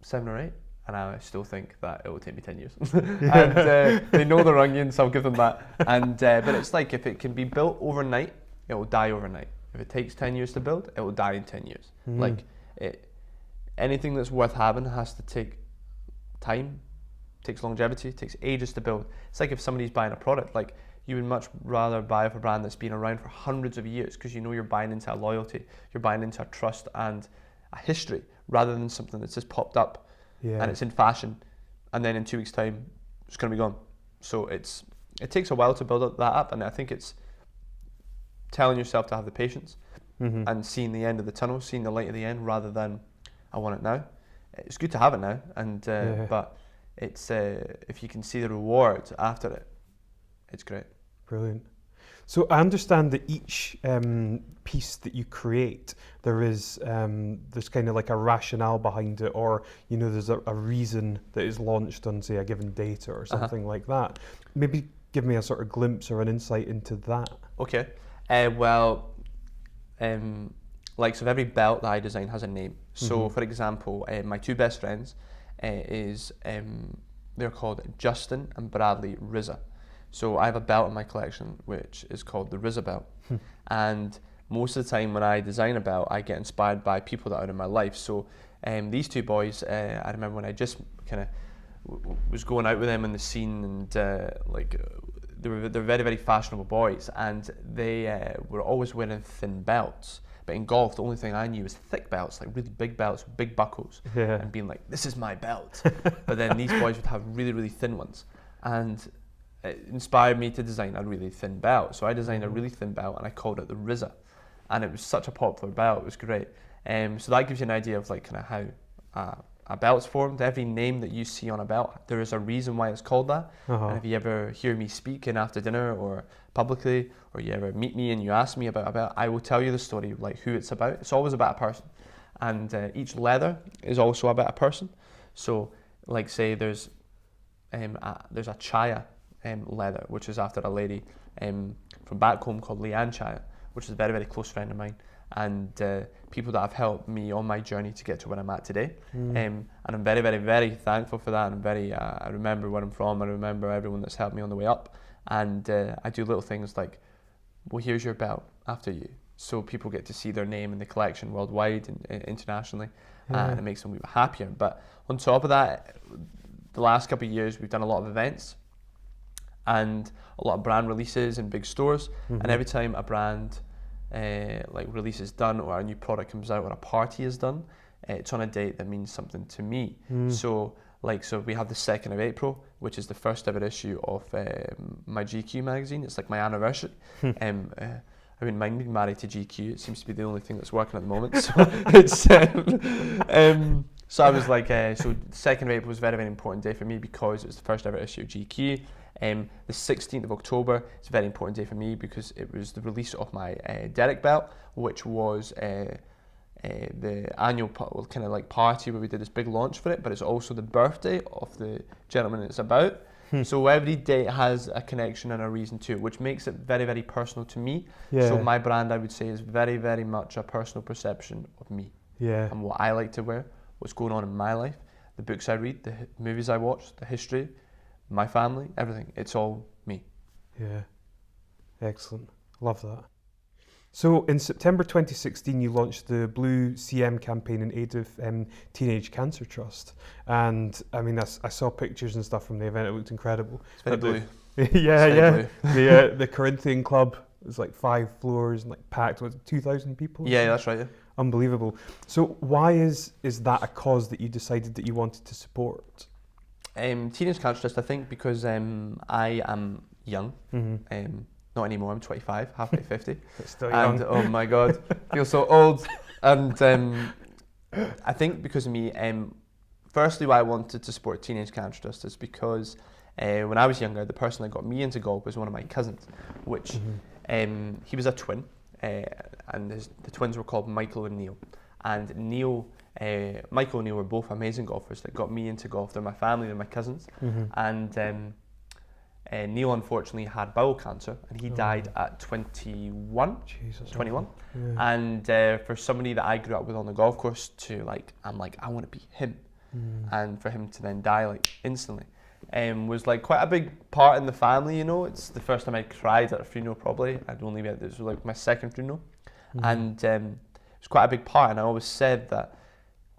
7 or 8, and I still think that it will take me 10 years. And they know they're onions, so I'll give them that. And but it's if it can be built overnight, it will die overnight. If it takes 10 years to build, it will die in 10 years. Anything that's worth having has to take time, takes longevity, takes ages to build. It's like if somebody's buying a product, you would much rather buy off a brand that's been around for hundreds of years, because you know you're buying into a loyalty, you're buying into a trust and a history, rather than something that's just popped up and it's in fashion, and then in 2 weeks' time it's going to be gone. So it takes a while to build that up, and I think it's telling yourself to have the patience and seeing the end of the tunnel, seeing the light at the end, rather than I want it now. It's good to have it now, and but it's if you can see the reward after it, it's great. Brilliant. So I understand that each piece that you create, there's kind of like a rationale behind it, or there's a reason that is launched on, say, a given date or something like that. Maybe give me a sort of glimpse or an insight into that. Okay. Like, so every belt that I design has a name. So, for example, my two best friends they're called Justin and Bradley Rizza. So I have a belt in my collection which is called the Rizza belt. And most of the time when I design a belt, I get inspired by people that are in my life. So these two boys, I remember when I just kind of was going out with them in the scene, and they're very, very fashionable boys, and they were always wearing thin belts. But in golf, the only thing I knew was thick belts, like really big belts with big buckles, and being like, this is my belt. But then these boys would have really, really thin ones. And it inspired me to design a really thin belt. So I designed a really thin belt, and I called it the Rizza. And it was such a popular belt, it was great. So that gives you an idea of like kind of how a belt's formed. Every name that you see on a belt, there is a reason why it's called that. And if you ever hear me speaking after dinner or publicly, or you ever meet me and you ask me about a belt, I will tell you the story, like who it's about. It's always about a person. And each leather is also about a person. So like say there's a Chaya leather, which is after a lady from back home called Leanne Chaya, which is a very, very close friend of mine, and people that have helped me on my journey to get to where I'm at today. And I'm very, very, very thankful for that. And I remember where I'm from. I remember everyone that's helped me on the way up. And I do little things like, well, here's your belt after you. So people get to see their name in the collection worldwide and internationally, and it makes them happier. But on top of that, the last couple of years, we've done a lot of events and a lot of brand releases in big stores. And every time a brand release is done, or a new product comes out, or a party is done, it's on a date that means something to me. So we have the 2nd of April, which is the first ever issue of my GQ magazine. It's like my anniversary. I wouldn't mind being married to GQ. It seems to be the only thing that's working at the moment. So it's so I was like, so the 2nd of April was a very, very important day for me, because it was the first ever issue of GQ. The 16th of October is a very important day for me, because it was the release of my Derk belt, which was the annual kind of like party where we did this big launch for it, but it's also the birthday of the gentleman it's about. So every date has a connection and a reason to it, which makes it very, very personal to me. So my brand, I would say, is very, very much a personal perception of me and what I like to wear, what's going on in my life, the books I read, the movies I watch, the history, my family, everything. It's all me. Yeah, excellent. Love that. So in September 2016, you launched the Blue CM campaign in aid of Teenage Cancer Trust. And I mean, I saw pictures and stuff from the event. It looked incredible. It's very blue. Blue. The Corinthian Club was like 5 floors and like packed with 2,000 people. Yeah, that's right. Yeah. Unbelievable. So why is that a cause that you decided that you wanted to support? Teenage Cancer Trust, I think, because I am young. Not anymore, I'm 25, halfway 50. But still young. And oh my God, I feel so old. And I think because of me, firstly why I wanted to support Teenage Cancer Trust is because when I was younger, the person that got me into golf was one of my cousins, which he was a twin, and the twins were called Michael and Neil. And Michael and Neil were both amazing golfers that got me into golf. They're my family, they're my cousins. And Neil unfortunately had bowel cancer, and he died at 21. Jesus. 21. Yeah. And for somebody that I grew up with on the golf course I'm like, I want to be him. And for him to then die like instantly was like quite a big part in the family, you know. It's the first time I cried at a funeral probably. This was like my second funeral. And it's quite a big part, and I always said that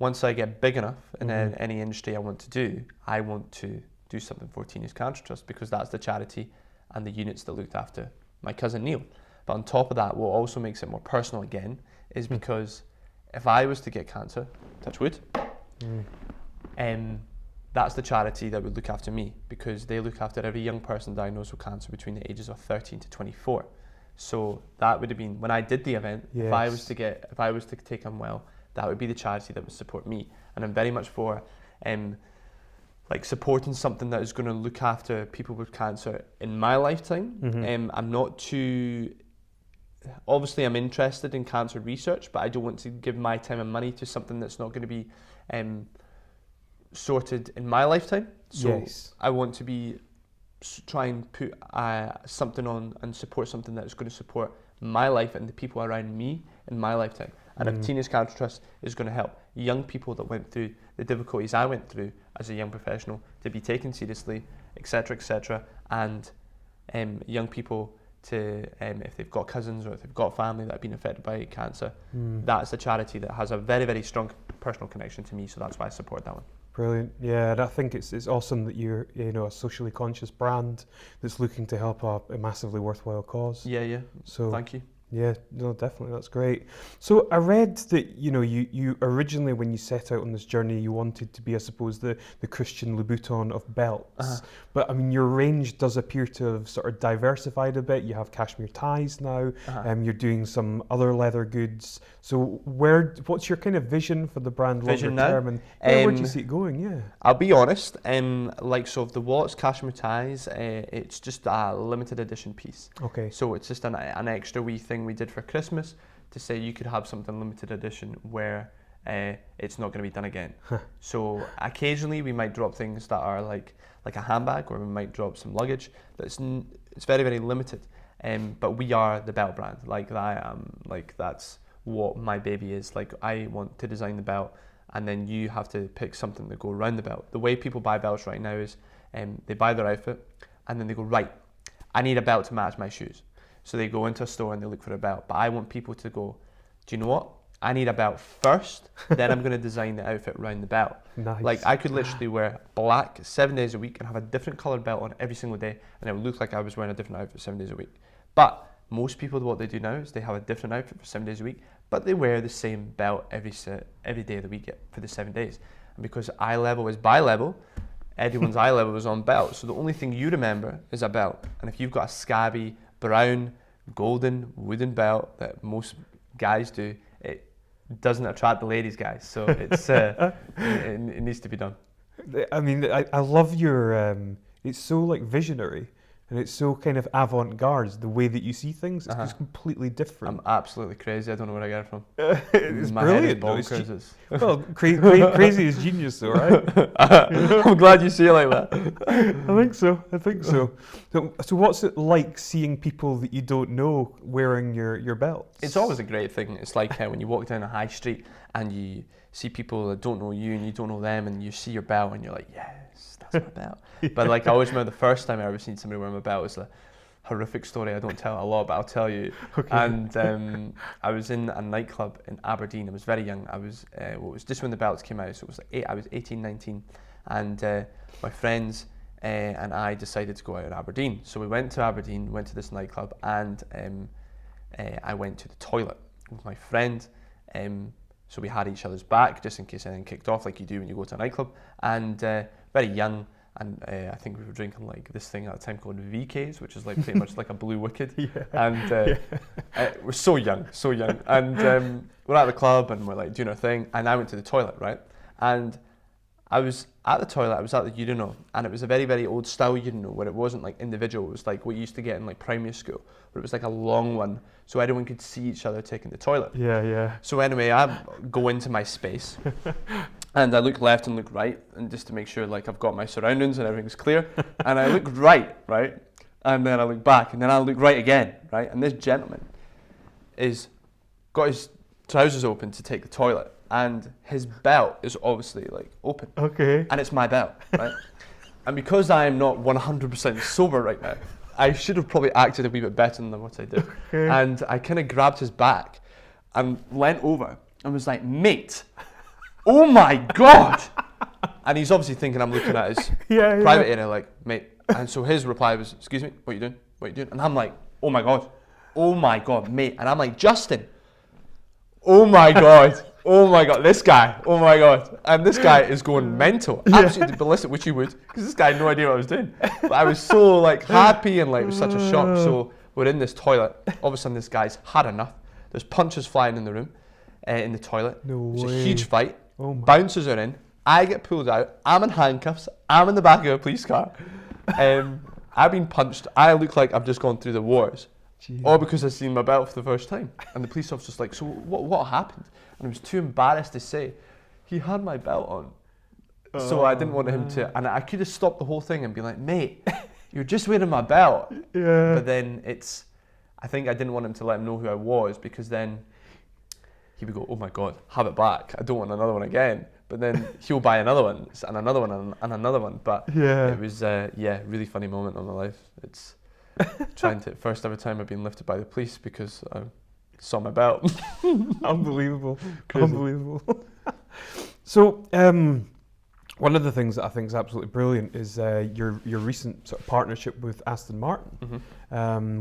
once I get big enough in any industry I want to do, I want to do something for Teenage Cancer Trust, because that's the charity and the units that looked after my cousin Neil. But on top of that, what also makes it more personal again is because if I was to get cancer, touch wood, that's the charity that would look after me, because they look after every young person diagnosed with cancer between the ages of 13 to 24. So that would have been, when I did the event, yes. if I was to take unwell, that would be the charity that would support me. And I'm very much for like supporting something that is going to look after people with cancer in my lifetime. I'm not too, obviously I'm interested in cancer research, but I don't want to give my time and money to something that's not going to be sorted in my lifetime. So I want to be try and put something on and support something that is going to support my life and the people around me in my lifetime. And if Teenage Cancer Trust is going to help young people that went through the difficulties I went through as a young professional to be taken seriously, etc., and young people to, if they've got cousins or if they've got family that have been affected by cancer, that's a charity that has a very, very strong personal connection to me, so that's why I support that one. Brilliant. Yeah, and I think it's awesome that you're a socially conscious brand that's looking to help a massively worthwhile cause. Yeah. So thank you. Yeah, no, definitely, that's great. So I read that you originally, when you set out on this journey, you wanted to be, I suppose, the Christian Louboutin of belts. But I mean, your range does appear to have sort of diversified a bit. You have cashmere ties now. You're doing some other leather goods. So what's your kind of vision for the brand longer term, and where do you see it going? Yeah, I'll be honest. So the Watts cashmere ties, it's just a limited edition piece. Okay. So it's just an extra wee thing we did for Christmas to say you could have something limited edition where it's not going to be done again. So occasionally we might drop things that are like a handbag, or we might drop some luggage it's very, very limited. But we are the belt brand. That's what my baby is. Like, I want to design the belt, and then you have to pick something to go around the belt. The way people buy belts right now is they buy their outfit and then they go, right, I need a belt to match my shoes. So they go into a store and they look for a belt. But I want people to go, do you know what? I need a belt first, then I'm going to design the outfit around the belt. Nice. Like, I could literally wear black 7 days a week and have a different coloured belt on every single day, and it would look like I was wearing a different outfit 7 days a week. But most people, what they do now is they have a different outfit for 7 days a week, but they wear the same belt every day of the week for the 7 days. And because eye level is bi-level, everyone's eye level is on belt. So the only thing you remember is a belt. And if you've got a scabby, brown, golden, wooden belt that most guys do, it doesn't attract the ladies, guys. So it's it needs to be done. I mean, I love your, it's so like visionary. And it's so kind of avant-garde, the way that you see things. It's just completely different. I'm absolutely crazy. I don't know where I get it from. It's My brilliant. Head is bonkers. Well, crazy is genius, though, right? I'm glad you see it like that. I think so. So what's it like seeing people that you don't know wearing your belts? It's always a great thing. It's like when you walk down a high street and you see people that don't know you and you don't know them, and you see your belt and you're like, yes, that's my belt. But like, I always remember the first time I ever seen somebody wearing my belt. It was a horrific story. I don't tell a lot, but I'll tell you. Okay. And I was in a nightclub in Aberdeen. I was very young. I was it was just when the belts came out, so it was like I was 18, 19, and my friends and I decided to go out in Aberdeen. So we went to Aberdeen, went to this nightclub, and I went to the toilet with my friend. So we had each other's back just in case anything kicked off, like you do when you go to a nightclub. And very young, and I think we were drinking like this thing at the time called VKs, which is like pretty much like a Blue Wicked. And we're so young. And we're at the club and we're like doing our thing. And I went to the toilet, right? And I was at the toilet, I was at the urinal, and it was a very, very old style urinal where it wasn't like individual. It was like what you used to get in like primary school, where it was like a long one, so everyone could see each other taking the toilet. Yeah. So anyway, I go into my space, and I look left and look right, and just to make sure like I've got my surroundings and everything's clear. And I look right, and then I look back, and then I look right again, right. And this gentleman is got his trousers open to take the toilet, and his belt is obviously like open. Okay. And it's my belt, right? And because I am not 100% sober right now, I should have probably acted a wee bit better than what I did. Okay. And I kind of grabbed his back and leant over and was like, mate, oh my God, And he's obviously thinking I'm looking at his yeah. private area, like, mate. And so his reply was, excuse me, what are you doing? What are you doing? And I'm like, oh my God, mate. And I'm like, Justin, oh my God, this guy, oh my God. And this guy is going mental, absolutely ballistic, which you would, because this guy had no idea what I was doing. But I was so like happy and like it was such a shock. So we're in this toilet. All of a sudden this guy's had enough. There's punches flying in the room, in the toilet. No There's way. a huge fight. Oh my. Bouncers are in. I get pulled out. I'm in handcuffs. I'm in the back of a police car. I've been punched. I look like I've just gone through the wars. Jeez. All because I've seen my belt for the first time. And the police officer's like, so what happened? And I was too embarrassed to say, he had my belt on. So I didn't want him to, and I could have stopped the whole thing and be like, mate, you're just wearing my belt. Yeah. But then I think I didn't want him to let him know who I was, because then he would go, oh my God, have it back. I don't want another one again. But then he'll buy another one and another one and another one. But it was, really funny moment in my life. It's first ever time I've been lifted by the police because I saw my belt. Unbelievable. Crazy. Unbelievable. So, one of the things that I think is absolutely brilliant is your recent sort of partnership with Aston Martin,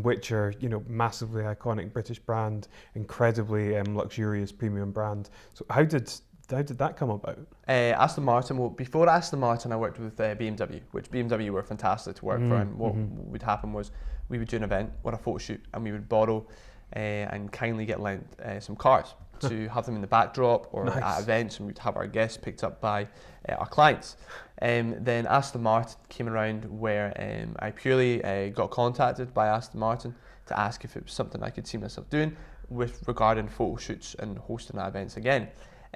which are, massively iconic British brand, incredibly luxurious premium brand. So how did that come about? Aston Martin, well, before Aston Martin I worked with BMW, which BMW were fantastic to work for, and what would happen was we would do an event or a photo shoot and we would borrow and kindly get lent some cars to have them in the backdrop or at events, and we'd have our guests picked up by our clients. Then Aston Martin came around where I purely got contacted by Aston Martin to ask if it was something I could see myself doing with regarding photo shoots and hosting events again.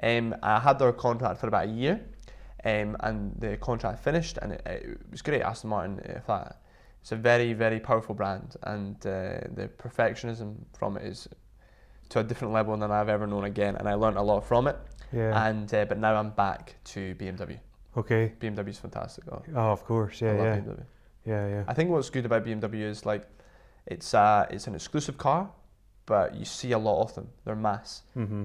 I had their contract for about a year, and the contract finished, and it was great. Aston Martin, it's a very, very powerful brand, and the perfectionism from it is to a different level than I've ever known again, and I learned a lot from it. Yeah. And but now I'm back to BMW. Okay. BMW's fantastic. Oh, of course. Yeah, I love yeah. BMW. Yeah. I think what's good about BMW is like it's an exclusive car, but you see a lot of them. They're mass. Mm-hmm.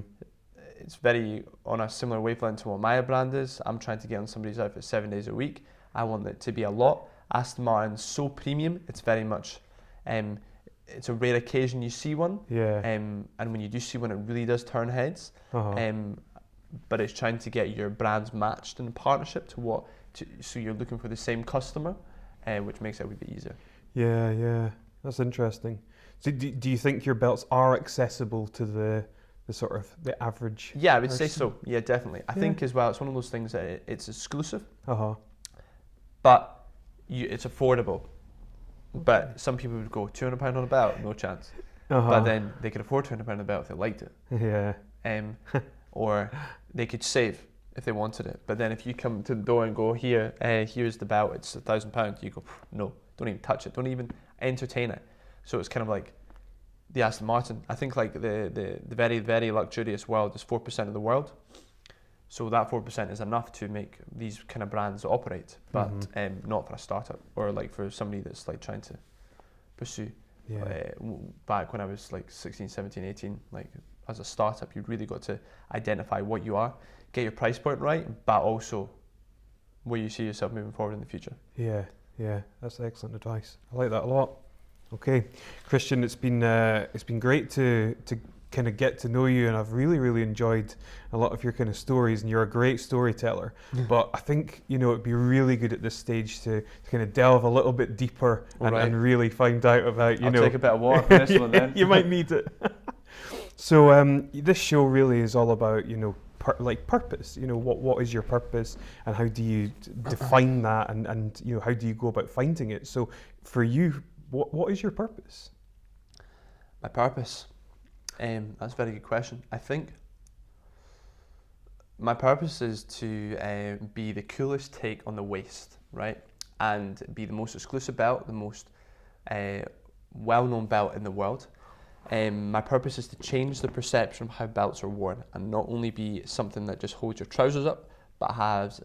It's very on a similar wavelength to what my brand is. I'm trying to get on somebody's outfit 7 days a week. I want it to be a lot. Aston Martin's so premium. It's very much, it's a rare occasion you see one. Yeah. And when you do see one, it really does turn heads. But it's trying to get your brands matched in partnership so you're looking for the same customer, which makes it a wee bit easier. Yeah. That's interesting. So do you think your belts are accessible to the sort of the average? Yeah, I would say person? so. Yeah, definitely. I think as well, it's one of those things that it's exclusive, but it's affordable. But some people would go £200 on a belt, no chance. But then they could afford £200 on a belt if they liked it. Yeah. Or they could save if they wanted it. But then if you come to the door and go, here's the belt, it's £1,000, you go, no, don't even touch it, don't even entertain it. So it's kind of like the Aston Martin. I think like the very, very luxurious world is 4% of the world. So that 4% is enough to make these kind of brands operate, but not for a startup or like for somebody that's like trying to pursue. Yeah. Back when I was like 16, 17, 18, like as a startup, you've really got to identify what you are, get your price point right, but also where you see yourself moving forward in the future. Yeah, that's excellent advice. I like that a lot. Okay, Christian, it's been great to kind of get to know you, and I've really, really enjoyed a lot of your kind of stories, and you're a great storyteller. But I think, it'd be really good at this stage to kind of delve a little bit deeper and really find out about, I'll take a bit of water for this one then. You might need it. So this show really is all about, purpose. What is your purpose, and how do you define that, and how do you go about finding it? So for you, what is your purpose? My purpose? That's a very good question. I think my purpose is to be the coolest take on the waist, right? And be the most exclusive belt, the most well-known belt in the world. My purpose is to change the perception of how belts are worn, and not only be something that just holds your trousers up, but has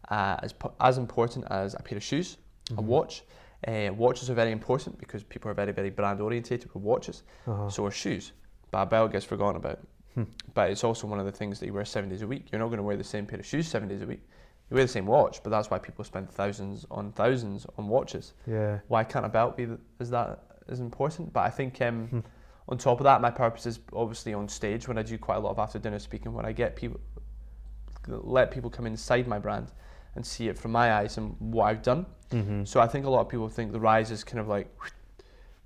as important as a pair of shoes, a watch. Watches are very important because people are very, very brand orientated with watches. So are shoes, but a belt gets forgotten about. But it's also one of the things that you wear 7 days a week. You're not going to wear the same pair of shoes 7 days a week. You wear the same watch, but that's why people spend thousands on watches. Yeah. Why can't a belt be as important? But I think on top of that, my purpose is obviously on stage when I do quite a lot of after dinner speaking, when I let people come inside my brand and see it from my eyes and what I've done. So I think a lot of people think the rise is kind of like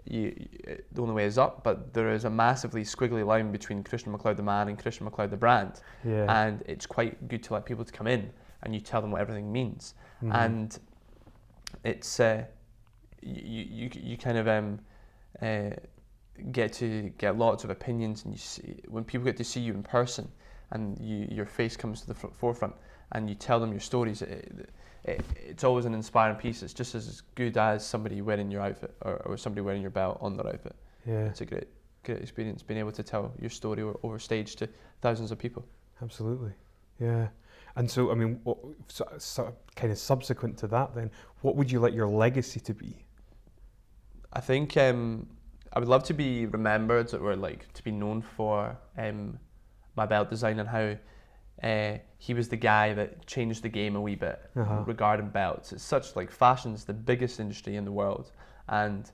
the only way is up, but there is a massively squiggly line between Christian MacLeod the man and Christian MacLeod the brand. And it's quite good to let people to come in and you tell them what everything means. And it's you kind of get to get lots of opinions, and you see when people get to see you in person and your face comes to the forefront and you tell them your stories, it's always an inspiring piece. It's just as good as somebody wearing your outfit or somebody wearing your belt on their outfit. It's a great experience being able to tell your story over stage to thousands of people. Absolutely. And so, I mean, kind of subsequent to that then, what would you like your legacy to be? I think I would love to be remembered, or like to be known for my belt design and how he was the guy that changed the game a wee bit regarding belts. It's such like fashion's the biggest industry in the world, and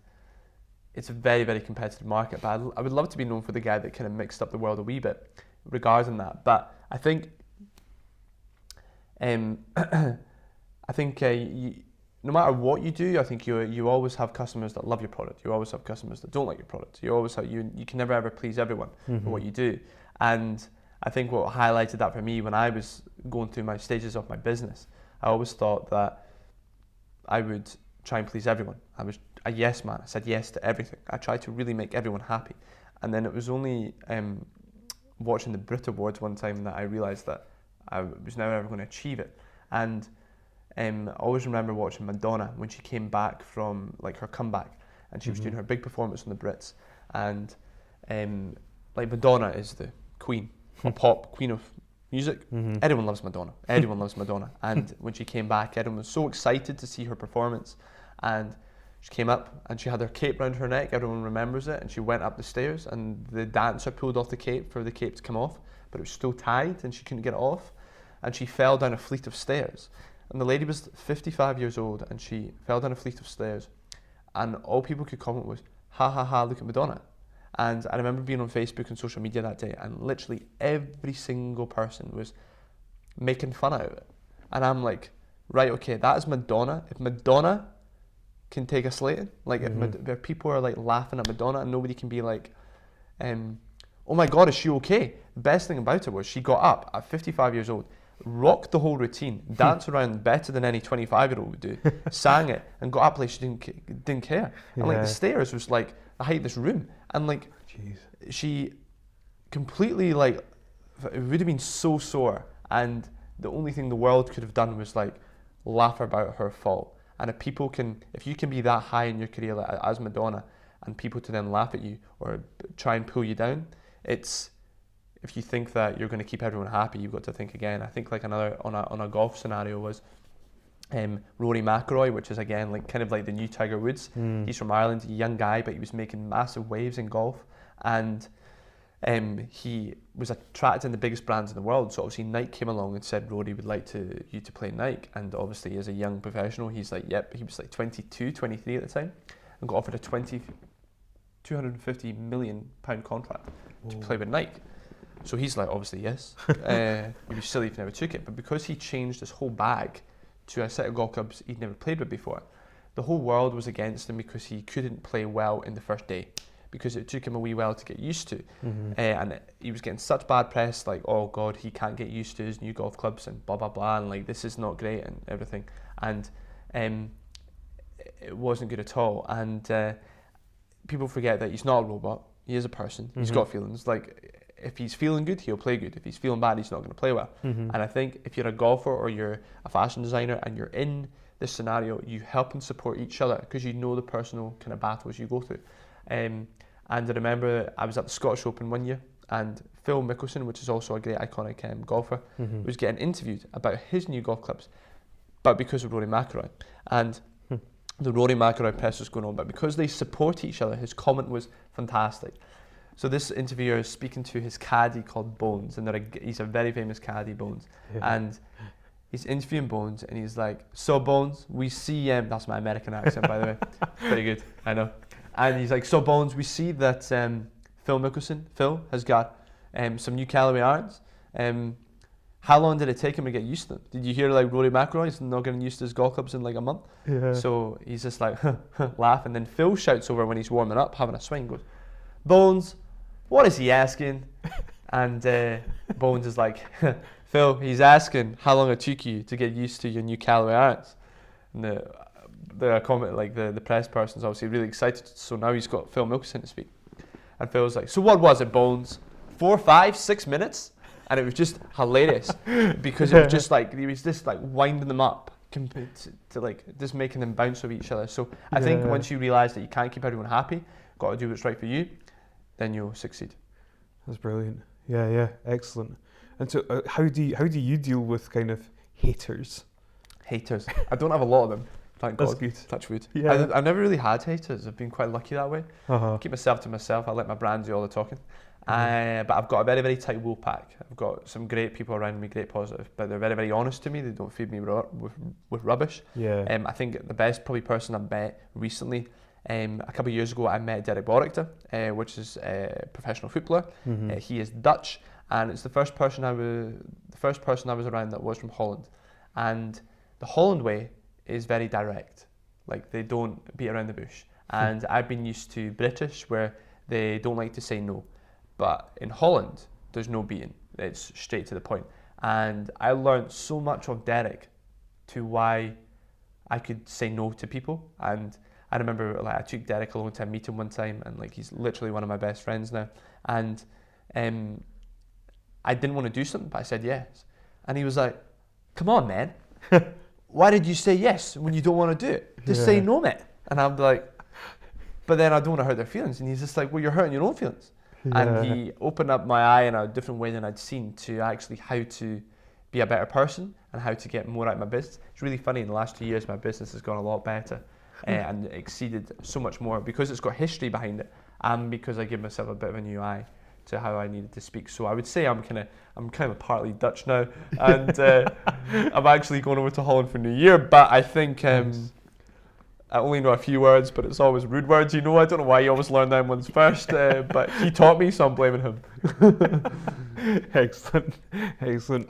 it's a very, very competitive market. But I would love to be known for the guy that kind of mixed up the world a wee bit regarding that. But I think no matter what you do, I think you always have customers that love your product. You always have customers that don't like your product. You always have you can never ever please everyone for what you do. And I think what highlighted that for me when I was going through my stages of my business, I always thought that I would try and please everyone. I was a yes man. I said yes to everything. I tried to really make everyone happy. And then it was only watching the Brit Awards one time that I realised that I was never ever going to achieve it. And I always remember watching Madonna when she came back from like her comeback, and she was doing her big performance on the Brits. And like Madonna is the queen of pop, queen of music. Everyone loves Madonna. Everyone loves Madonna. And when she came back, everyone was so excited to see her performance. And she came up and she had her cape around her neck. Everyone remembers it. And she went up the stairs, and the dancer pulled off the cape for the cape to come off, but it was still tied and she couldn't get it off. And she fell down a fleet of stairs. And the lady was 55 years old, and she fell down a fleet of stairs. And all people could comment was, ha ha ha, look at Madonna. And I remember being on Facebook and social media that day, and literally every single person was making fun out of it. And I'm like, right, okay, that is Madonna. If Madonna can take a slating, like if people are like laughing at Madonna and nobody can be like, oh my God, is she okay? The best thing about it was she got up at 55 years old, rocked the whole routine, danced around better than any 25-year-old would do, sang it, and got up like she didn't care. And like the stairs was like the height of this room, and like she completely like, it would have been so sore, and the only thing the world could have done was like laugh about her fall. And if you can be that high in your career like, as Madonna, and people to then laugh at you or try and pull you down, if you think that you're going to keep everyone happy, you've got to think again. I think like another on a golf scenario was Rory McIlroy, which is again like kind of like the new Tiger Woods. He's from Ireland, a young guy, but he was making massive waves in golf, and he was attracting the biggest brands in the world. So obviously Nike came along and said, Rory would like you to play Nike. And obviously as a young professional, he's like, yep. He was like 22, 23 at the time, and got offered a £250 million contract to play with Nike. So he's like, obviously yes. He'd be silly if he never took it. But because he changed his whole bag to a set of golf clubs he'd never played with before, the whole world was against him because he couldn't play well in the first day, because it took him a wee while to get used to. And he was getting such bad press, like, oh God, he can't get used to his new golf clubs and blah, blah, blah, and like, this is not great and everything. And it wasn't good at all. And people forget that he's not a robot. He is a person. He's got feelings. Like, if he's feeling good, he'll play good. If he's feeling bad, he's not going to play well. And I think if you're a golfer or you're a fashion designer and you're in this scenario, you help and support each other because you know the personal kind of battles you go through. And I remember I was at the Scottish Open one year, and Phil Mickelson, which is also a great iconic golfer, was getting interviewed about his new golf clubs, but because of Rory McIlroy. And the Rory McIlroy press was going on, but because they support each other, his comment was fantastic. So this interviewer is speaking to his caddy called Bones, and he's a very famous caddy, Bones, and he's interviewing Bones, and he's like, "So Bones, we see that's my American accent, by the way, pretty good, I know." And he's like, "So Bones, we see that Phil has got some new calorie irons. How long did it take him to get used to them? Did you hear like Rory McIlroy's not getting used to his golf clubs in like a month?" Yeah. So he's just like laugh, and then Phil shouts over when he's warming up, having a swing, goes, "Bones, what is he asking?" And Bones is like, "Phil, he's asking how long it took you to get used to your new calorie irons." And the comment, like the press person's obviously really excited, so now he's got Phil Mickelson to speak. And Phil's like, "So what was it, Bones? 4, 5, 6 minutes?" And it was just hilarious because it was just like he was just like winding them up compared to like just making them bounce with each other. So I think once you realise that you can't keep everyone happy, got to do what's right for you, then you'll succeed. That's brilliant. Yeah, excellent. And so, how do you deal with kind of haters? Haters. I don't have a lot of them. Thank God. That's good. Touch wood. Yeah. I've never really had haters. I've been quite lucky that way. Uh-huh. I keep myself to myself. I let my brand do all the talking. But I've got a very, very tight wool pack. I've got some great people around me, great positive, but they're very, very honest to me. They don't feed me with rubbish. Yeah. I think the best probably person I've met recently, a couple of years ago, I met Derk Boerrigter, which is a professional footballer. Mm-hmm. He is Dutch, and it's the first person I was around that was from Holland. And the Holland way is very direct. Like they don't beat around the bush. And I've been used to British where they don't like to say no. But in Holland, there's no beating. It's straight to the point. And I learned so much of Derk to why I could say no to people. And I remember like I took Derk along to a meeting one time, and like he's literally one of my best friends now. And I didn't want to do something, but I said yes. And he was like, "Come on, man. Why did you say yes when you don't want to do it? Just say no, man." And I'm like, "But then I don't want to hurt their feelings." And he's just like, "Well, you're hurting your own feelings." Yeah. And he opened up my eye in a different way than I'd seen to actually how to be a better person and how to get more out of my business. It's really funny, in the last 2 years my business has gone a lot better and exceeded so much more because it's got history behind it and because I gave myself a bit of a new eye to how I needed to speak. So I would say I'm kind of partly Dutch now, and I'm actually going over to Holland for New Year, but I think I only know a few words, but it's always rude words, I don't know why you always learn them ones first, but he taught me, so I'm blaming him. Excellent.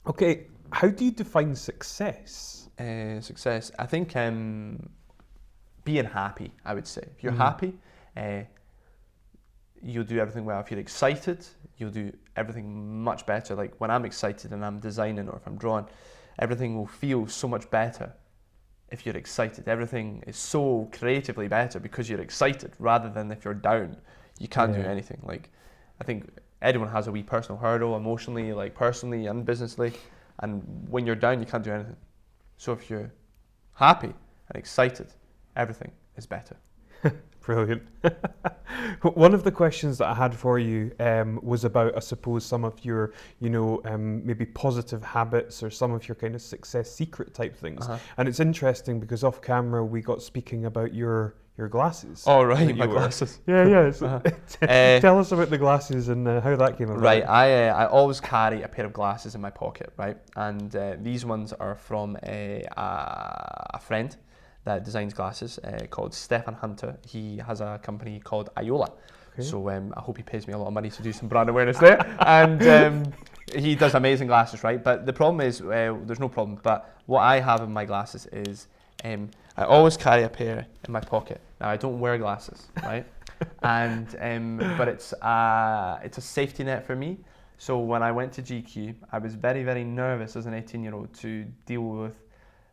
Okay, how do you define success? Success, I think being happy, I would say. If you're happy, you'll do everything well. If you're excited, you'll do everything much better. Like when I'm excited and I'm designing or if I'm drawing, everything will feel so much better. If you're excited, everything is so creatively better because you're excited, rather than if you're down, you can't do anything. Like, I think everyone has a wee personal hurdle emotionally, like personally and businessly, and when you're down, you can't do anything. So if you're happy and excited, everything is better. Brilliant. One of the questions that I had for you was about, I suppose, some of your, maybe positive habits or some of your kind of success secret type things. Uh-huh. And it's interesting because off camera we got speaking about your glasses. Oh, right, my glasses. Yeah. So tell us about the glasses and how that came about. Right, I always carry a pair of glasses in my pocket, right? And these ones are from a friend that designs glasses called Stefan Hunter. He has a company called Iola. Okay. So I hope he pays me a lot of money to do some brand awareness there. And he does amazing glasses, right? But the problem is, there's no problem. But what I have in my glasses is I always carry a pair in my pocket. Now, I don't wear glasses, right? And but it's a safety net for me. So when I went to GQ, I was very, very nervous as an 18-year-old to deal with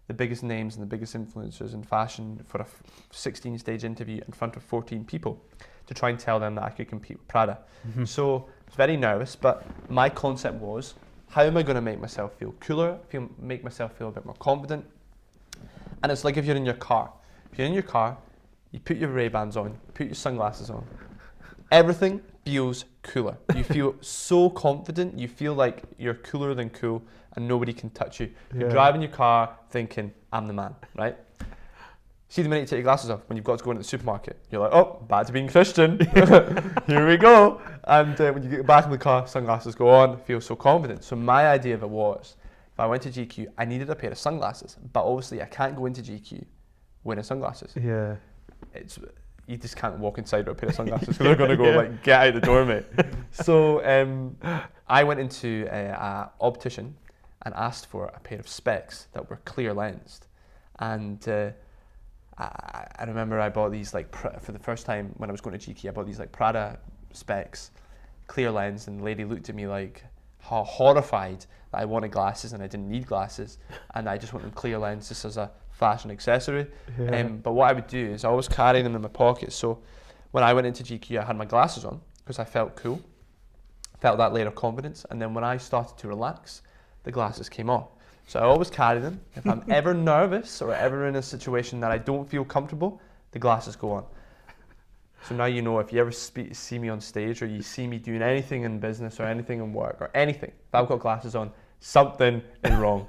the biggest names and the biggest influencers in fashion for a 16-stage interview in front of 14 people to try and tell them that I could compete with Prada. Mm-hmm. So I was very nervous, but my concept was, how am I going to make myself feel cooler, make myself feel a bit more confident? And it's like if you're in your car. If you're in your car, you put your Ray-Bans on, put your sunglasses on, everything feels cooler. You feel so confident, you feel like you're cooler than cool, and nobody can touch you. You're driving your car thinking, I'm the man, right? See the minute you take your glasses off, when you've got to go into the supermarket, you're like, oh, back to being Christian. Here we go. And when you get back in the car, sunglasses go on, feel so confident. So my idea of it was, if I went to GQ, I needed a pair of sunglasses. But obviously, I can't go into GQ wearing sunglasses. Yeah. You just can't walk inside with a pair of sunglasses because they're going to go like, get out the door, mate. So I went into an optician and asked for a pair of specs that were clear lensed. And I remember I bought these like for the first time when I was going to GQ. I bought these like Prada specs, clear lens, and the lady looked at me like horrified that I wanted glasses and I didn't need glasses, and I just want them clear lens just as a fashion accessory. Yeah. But what I would do is I always carry them in my pocket. So when I went into GQ, I had my glasses on because I felt cool, felt that layer of confidence, and then when I started to relax, the glasses came off. So I always carry them. If I'm ever nervous or ever in a situation that I don't feel comfortable, the glasses go on. So now you know, if you ever see me on stage or you see me doing anything in business or anything in work or anything, if I've got glasses on, something is wrong.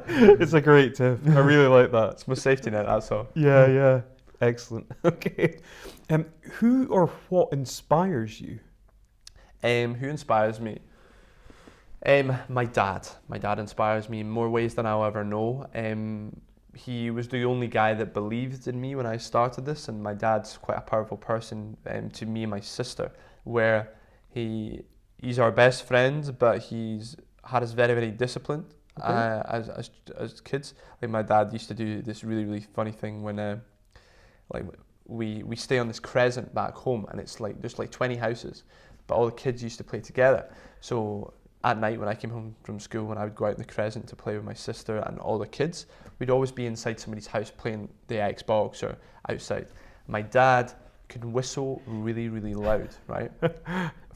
It's a great tip. I really like that. It's my safety net, that's all. Yeah. Excellent. Okay. Who or what inspires you? Who inspires me? My dad. My dad inspires me in more ways than I'll ever know. He was the only guy that believed in me when I started this, and my dad's quite a powerful person to me and my sister, where he's our best friend, but he's had us very, very disciplined as kids. Like my dad used to do this really, really funny thing when we stay on this crescent back home, and it's like there's like 20 houses, but all the kids used to play together. So at night when I came home from school, when I would go out in the crescent to play with my sister and all the kids, we'd always be inside somebody's house playing the Xbox or outside. My dad could whistle really, really loud, right?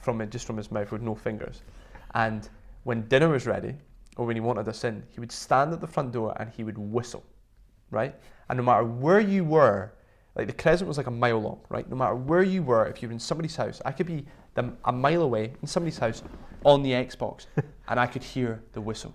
from his mouth with no fingers. And when dinner was ready, or when he wanted us in, he would stand at the front door and he would whistle, right? And no matter where you were, like the crescent was like a mile long, right? No matter where you were, if you were in somebody's house, I could be a mile away in somebody's house on the Xbox and I could hear the whistle.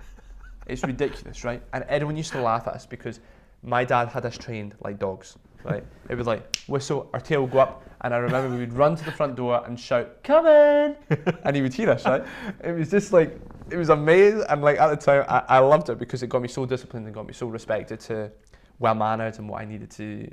It's ridiculous, right? And everyone used to laugh at us because my dad had us trained like dogs, right? It would like whistle, our tail would go up, and I remember we would run to the front door and shout, "Come in!" and he would hear us, right? It was just like, it was amazing, and like at the time, I loved it because it got me so disciplined and got me so respected to well-mannered and what I needed to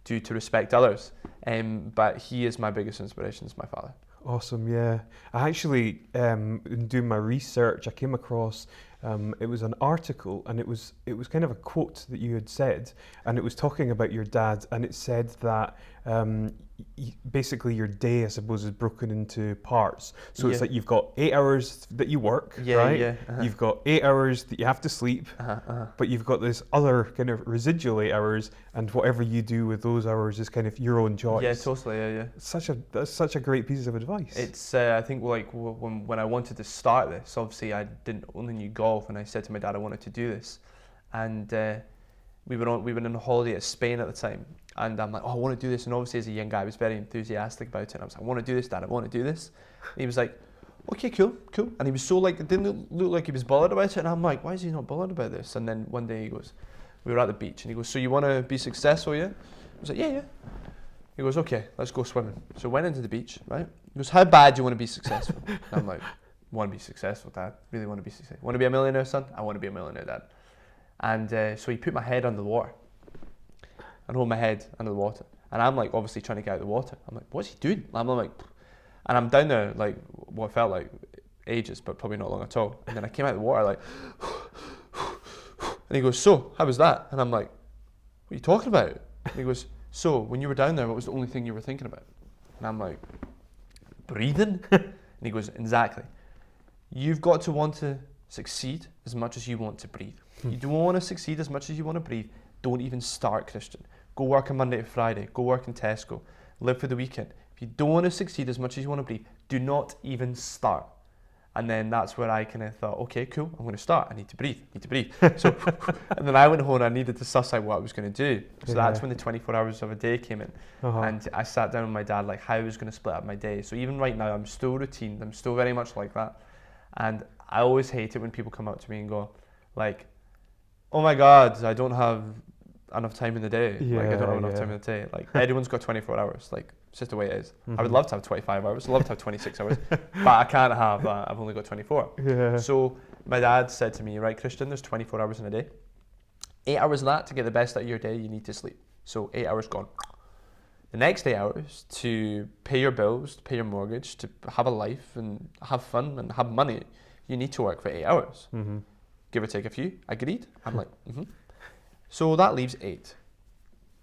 do to respect others. But he is my biggest inspiration, is my father. Awesome, yeah. I actually, in doing my research, I came across, it was an article, and it was kind of a quote that you had said, and it was talking about your dad, and it said that basically your day, I suppose, is broken into parts. So it's like you've got 8 hours that you work, right? Yeah. You've got 8 hours that you have to sleep, but you've got this other kind of residual 8 hours, and whatever you do with those hours is kind of your own choice. Yeah, totally. Yeah. That's such a great piece of advice. It's I think like when I wanted to start this, obviously I only knew golf, and I said to my dad I wanted to do this, and we were on a holiday at Spain at the time. And I'm like, oh, I want to do this. And obviously, as a young guy, I was very enthusiastic about it. And I was like, I want to do this, Dad. I want to do this. And he was like, okay, cool. And he was so like, it didn't look like he was bothered about it. And I'm like, why is he not bothered about this? And then one day he goes, we were at the beach. And he goes, so you want to be successful, yeah? I was like, yeah. He goes, okay, let's go swimming. So went into the beach, right? He goes, how bad do you want to be successful? And I'm like, want to be successful, Dad. Really want to be successful. Want to be a millionaire, son? I want to be a millionaire, Dad. And so he put my head under the water. And hold my head under the water. And I'm like obviously trying to get out of the water. I'm like, what's he doing? I'm like, and I'm down there like what felt like ages, but probably not long at all. And then I came out of the water like, and he goes, so, how was that? And I'm like, what are you talking about? And he goes, so, when you were down there, what was the only thing you were thinking about? And I'm like, breathing? And he goes, exactly. You've got to want to succeed as much as you want to breathe. You don't want to succeed as much as you want to breathe. Don't even start, Christian. Go work on Monday to Friday. Go work in Tesco. Live for the weekend. If you don't want to succeed as much as you want to breathe, do not even start. And then that's where I kind of thought, okay, cool, I'm going to start. I need to breathe. So, and then I went home and I needed to suss out what I was going to do. So that's when the 24 hours of a day came in. And I sat down with my dad, like how I was going to split up my day. So even right now, I'm still routine. I'm still very much like that. And I always hate it when people come up to me and go like, oh my God, I don't have enough time in the day. Like, I don't have enough time in the day. Like, everyone's got 24 hours. Like, it's just the way it is. I would love to have 25 hours. I'd love to have 26 hours. But I can't have that. I've only got 24. Yeah. So my dad said to me, right, Christian, there's 24 hours in a day. 8 hours of that, to get the best out of your day, you need to sleep. So 8 hours gone. The next 8 hours to pay your bills, to pay your mortgage, to have a life and have fun and have money, you need to work for 8 hours. Give or take a few. Agreed? I'm like, So that leaves 8.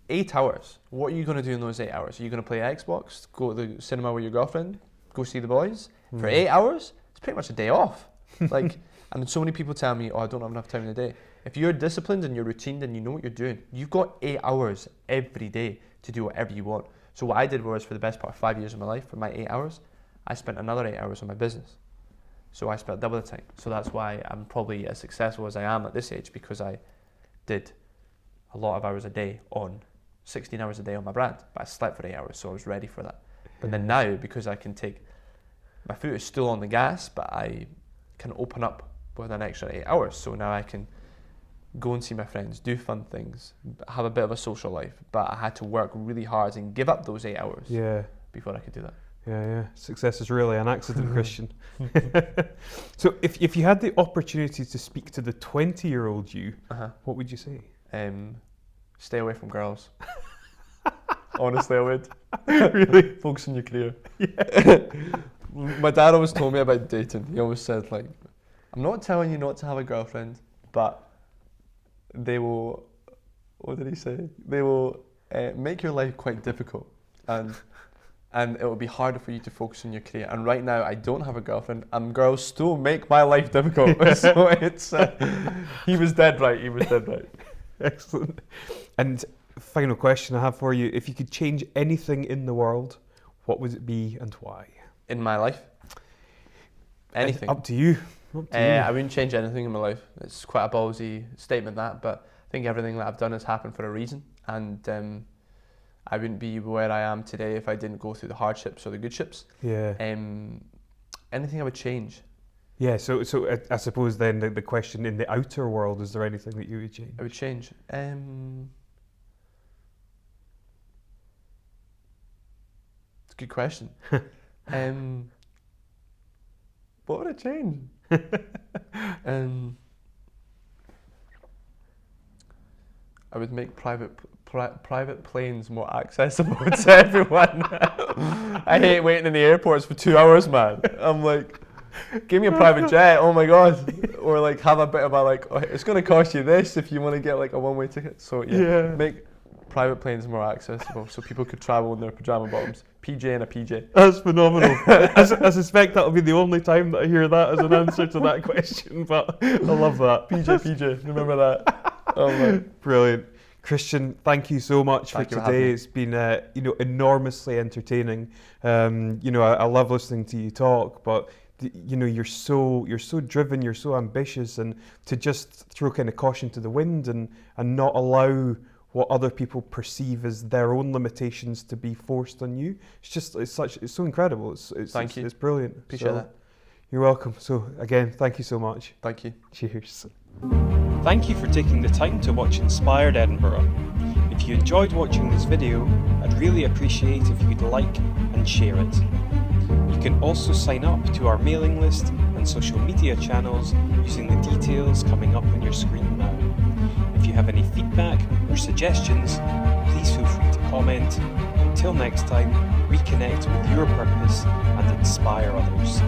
8 hours. What are you going to do in those 8 hours? Are you going to play Xbox, go to the cinema with your girlfriend, go see the boys? For 8 hours? It's pretty much a day off. Like, and so many people tell me, oh, I don't have enough time in the day. If you're disciplined and you're routine and you know what you're doing, you've got 8 hours every day to do whatever you want. So what I did was, for the best part of 5 years of my life, for my 8 hours, I spent another 8 hours on my business. So I spent double the time. So that's why I'm probably as successful as I am at this age, because I did a lot of hours a day 16 hours a day on my brand, but I slept for 8 hours, so I was ready for that. But then now, because I can take, my foot is still on the gas, but I can open up with an extra 8 hours. So now I can go and see my friends, do fun things, have a bit of a social life, but I had to work really hard and give up those 8 hours before I could do that. Yeah. Success is really an accident, Christian. So if you had the opportunity to speak to the 20-year-old you, what would you say? Stay away from girls. Honestly, I would. Really? Focus on your career. Yeah. My dad always told me about dating. He always said, like, I'm not telling you not to have a girlfriend, but they will, what did he say? They will make your life quite difficult, and it will be harder for you to focus on your career. And right now, I don't have a girlfriend, and girls still make my life difficult. So it's, he was dead right. Excellent. And final question I have for you: if you could change anything in the world, what would it be and why? In my life? Anything. Up to you. I wouldn't change anything in my life. It's quite a ballsy statement, that, but I think everything that I've done has happened for a reason, and I wouldn't be where I am today if I didn't go through the hardships or the good ships. Yeah. Anything I would change? Yeah, so I suppose then the question, in the outer world, is there anything that you would change? I would change. It's a good question. What would I change? I would make private planes more accessible to everyone. I hate waiting in the airports for 2 hours, man. I'm like, give me a private jet, oh my god. Or like have a bit of a like, oh, it's going to cost you this if you want to get like a one-way ticket. So yeah, make private planes more accessible so people could travel in their pajama bottoms. PJ and a PJ. That's phenomenal. I suspect that'll be the only time that I hear that as an answer to that question, but I love that. PJ, remember that? Oh man. Brilliant. Christian, thank you so much for today. It's been enormously entertaining. I love listening to you talk, but you're so driven, you're so ambitious, and to just throw kind of caution to the wind and not allow what other people perceive as their own limitations to be forced on you. It's so incredible. Thank you. It's brilliant. Appreciate that. You're welcome. So again, thank you so much. Thank you. Cheers. Thank you for taking the time to watch Inspired Edinburgh. If you enjoyed watching this video, I'd really appreciate if you'd like and share it. You can also sign up to our mailing list and social media channels using the details coming up on your screen now. If you have any feedback or suggestions, please feel free to comment. Until next time, reconnect with your purpose and inspire others.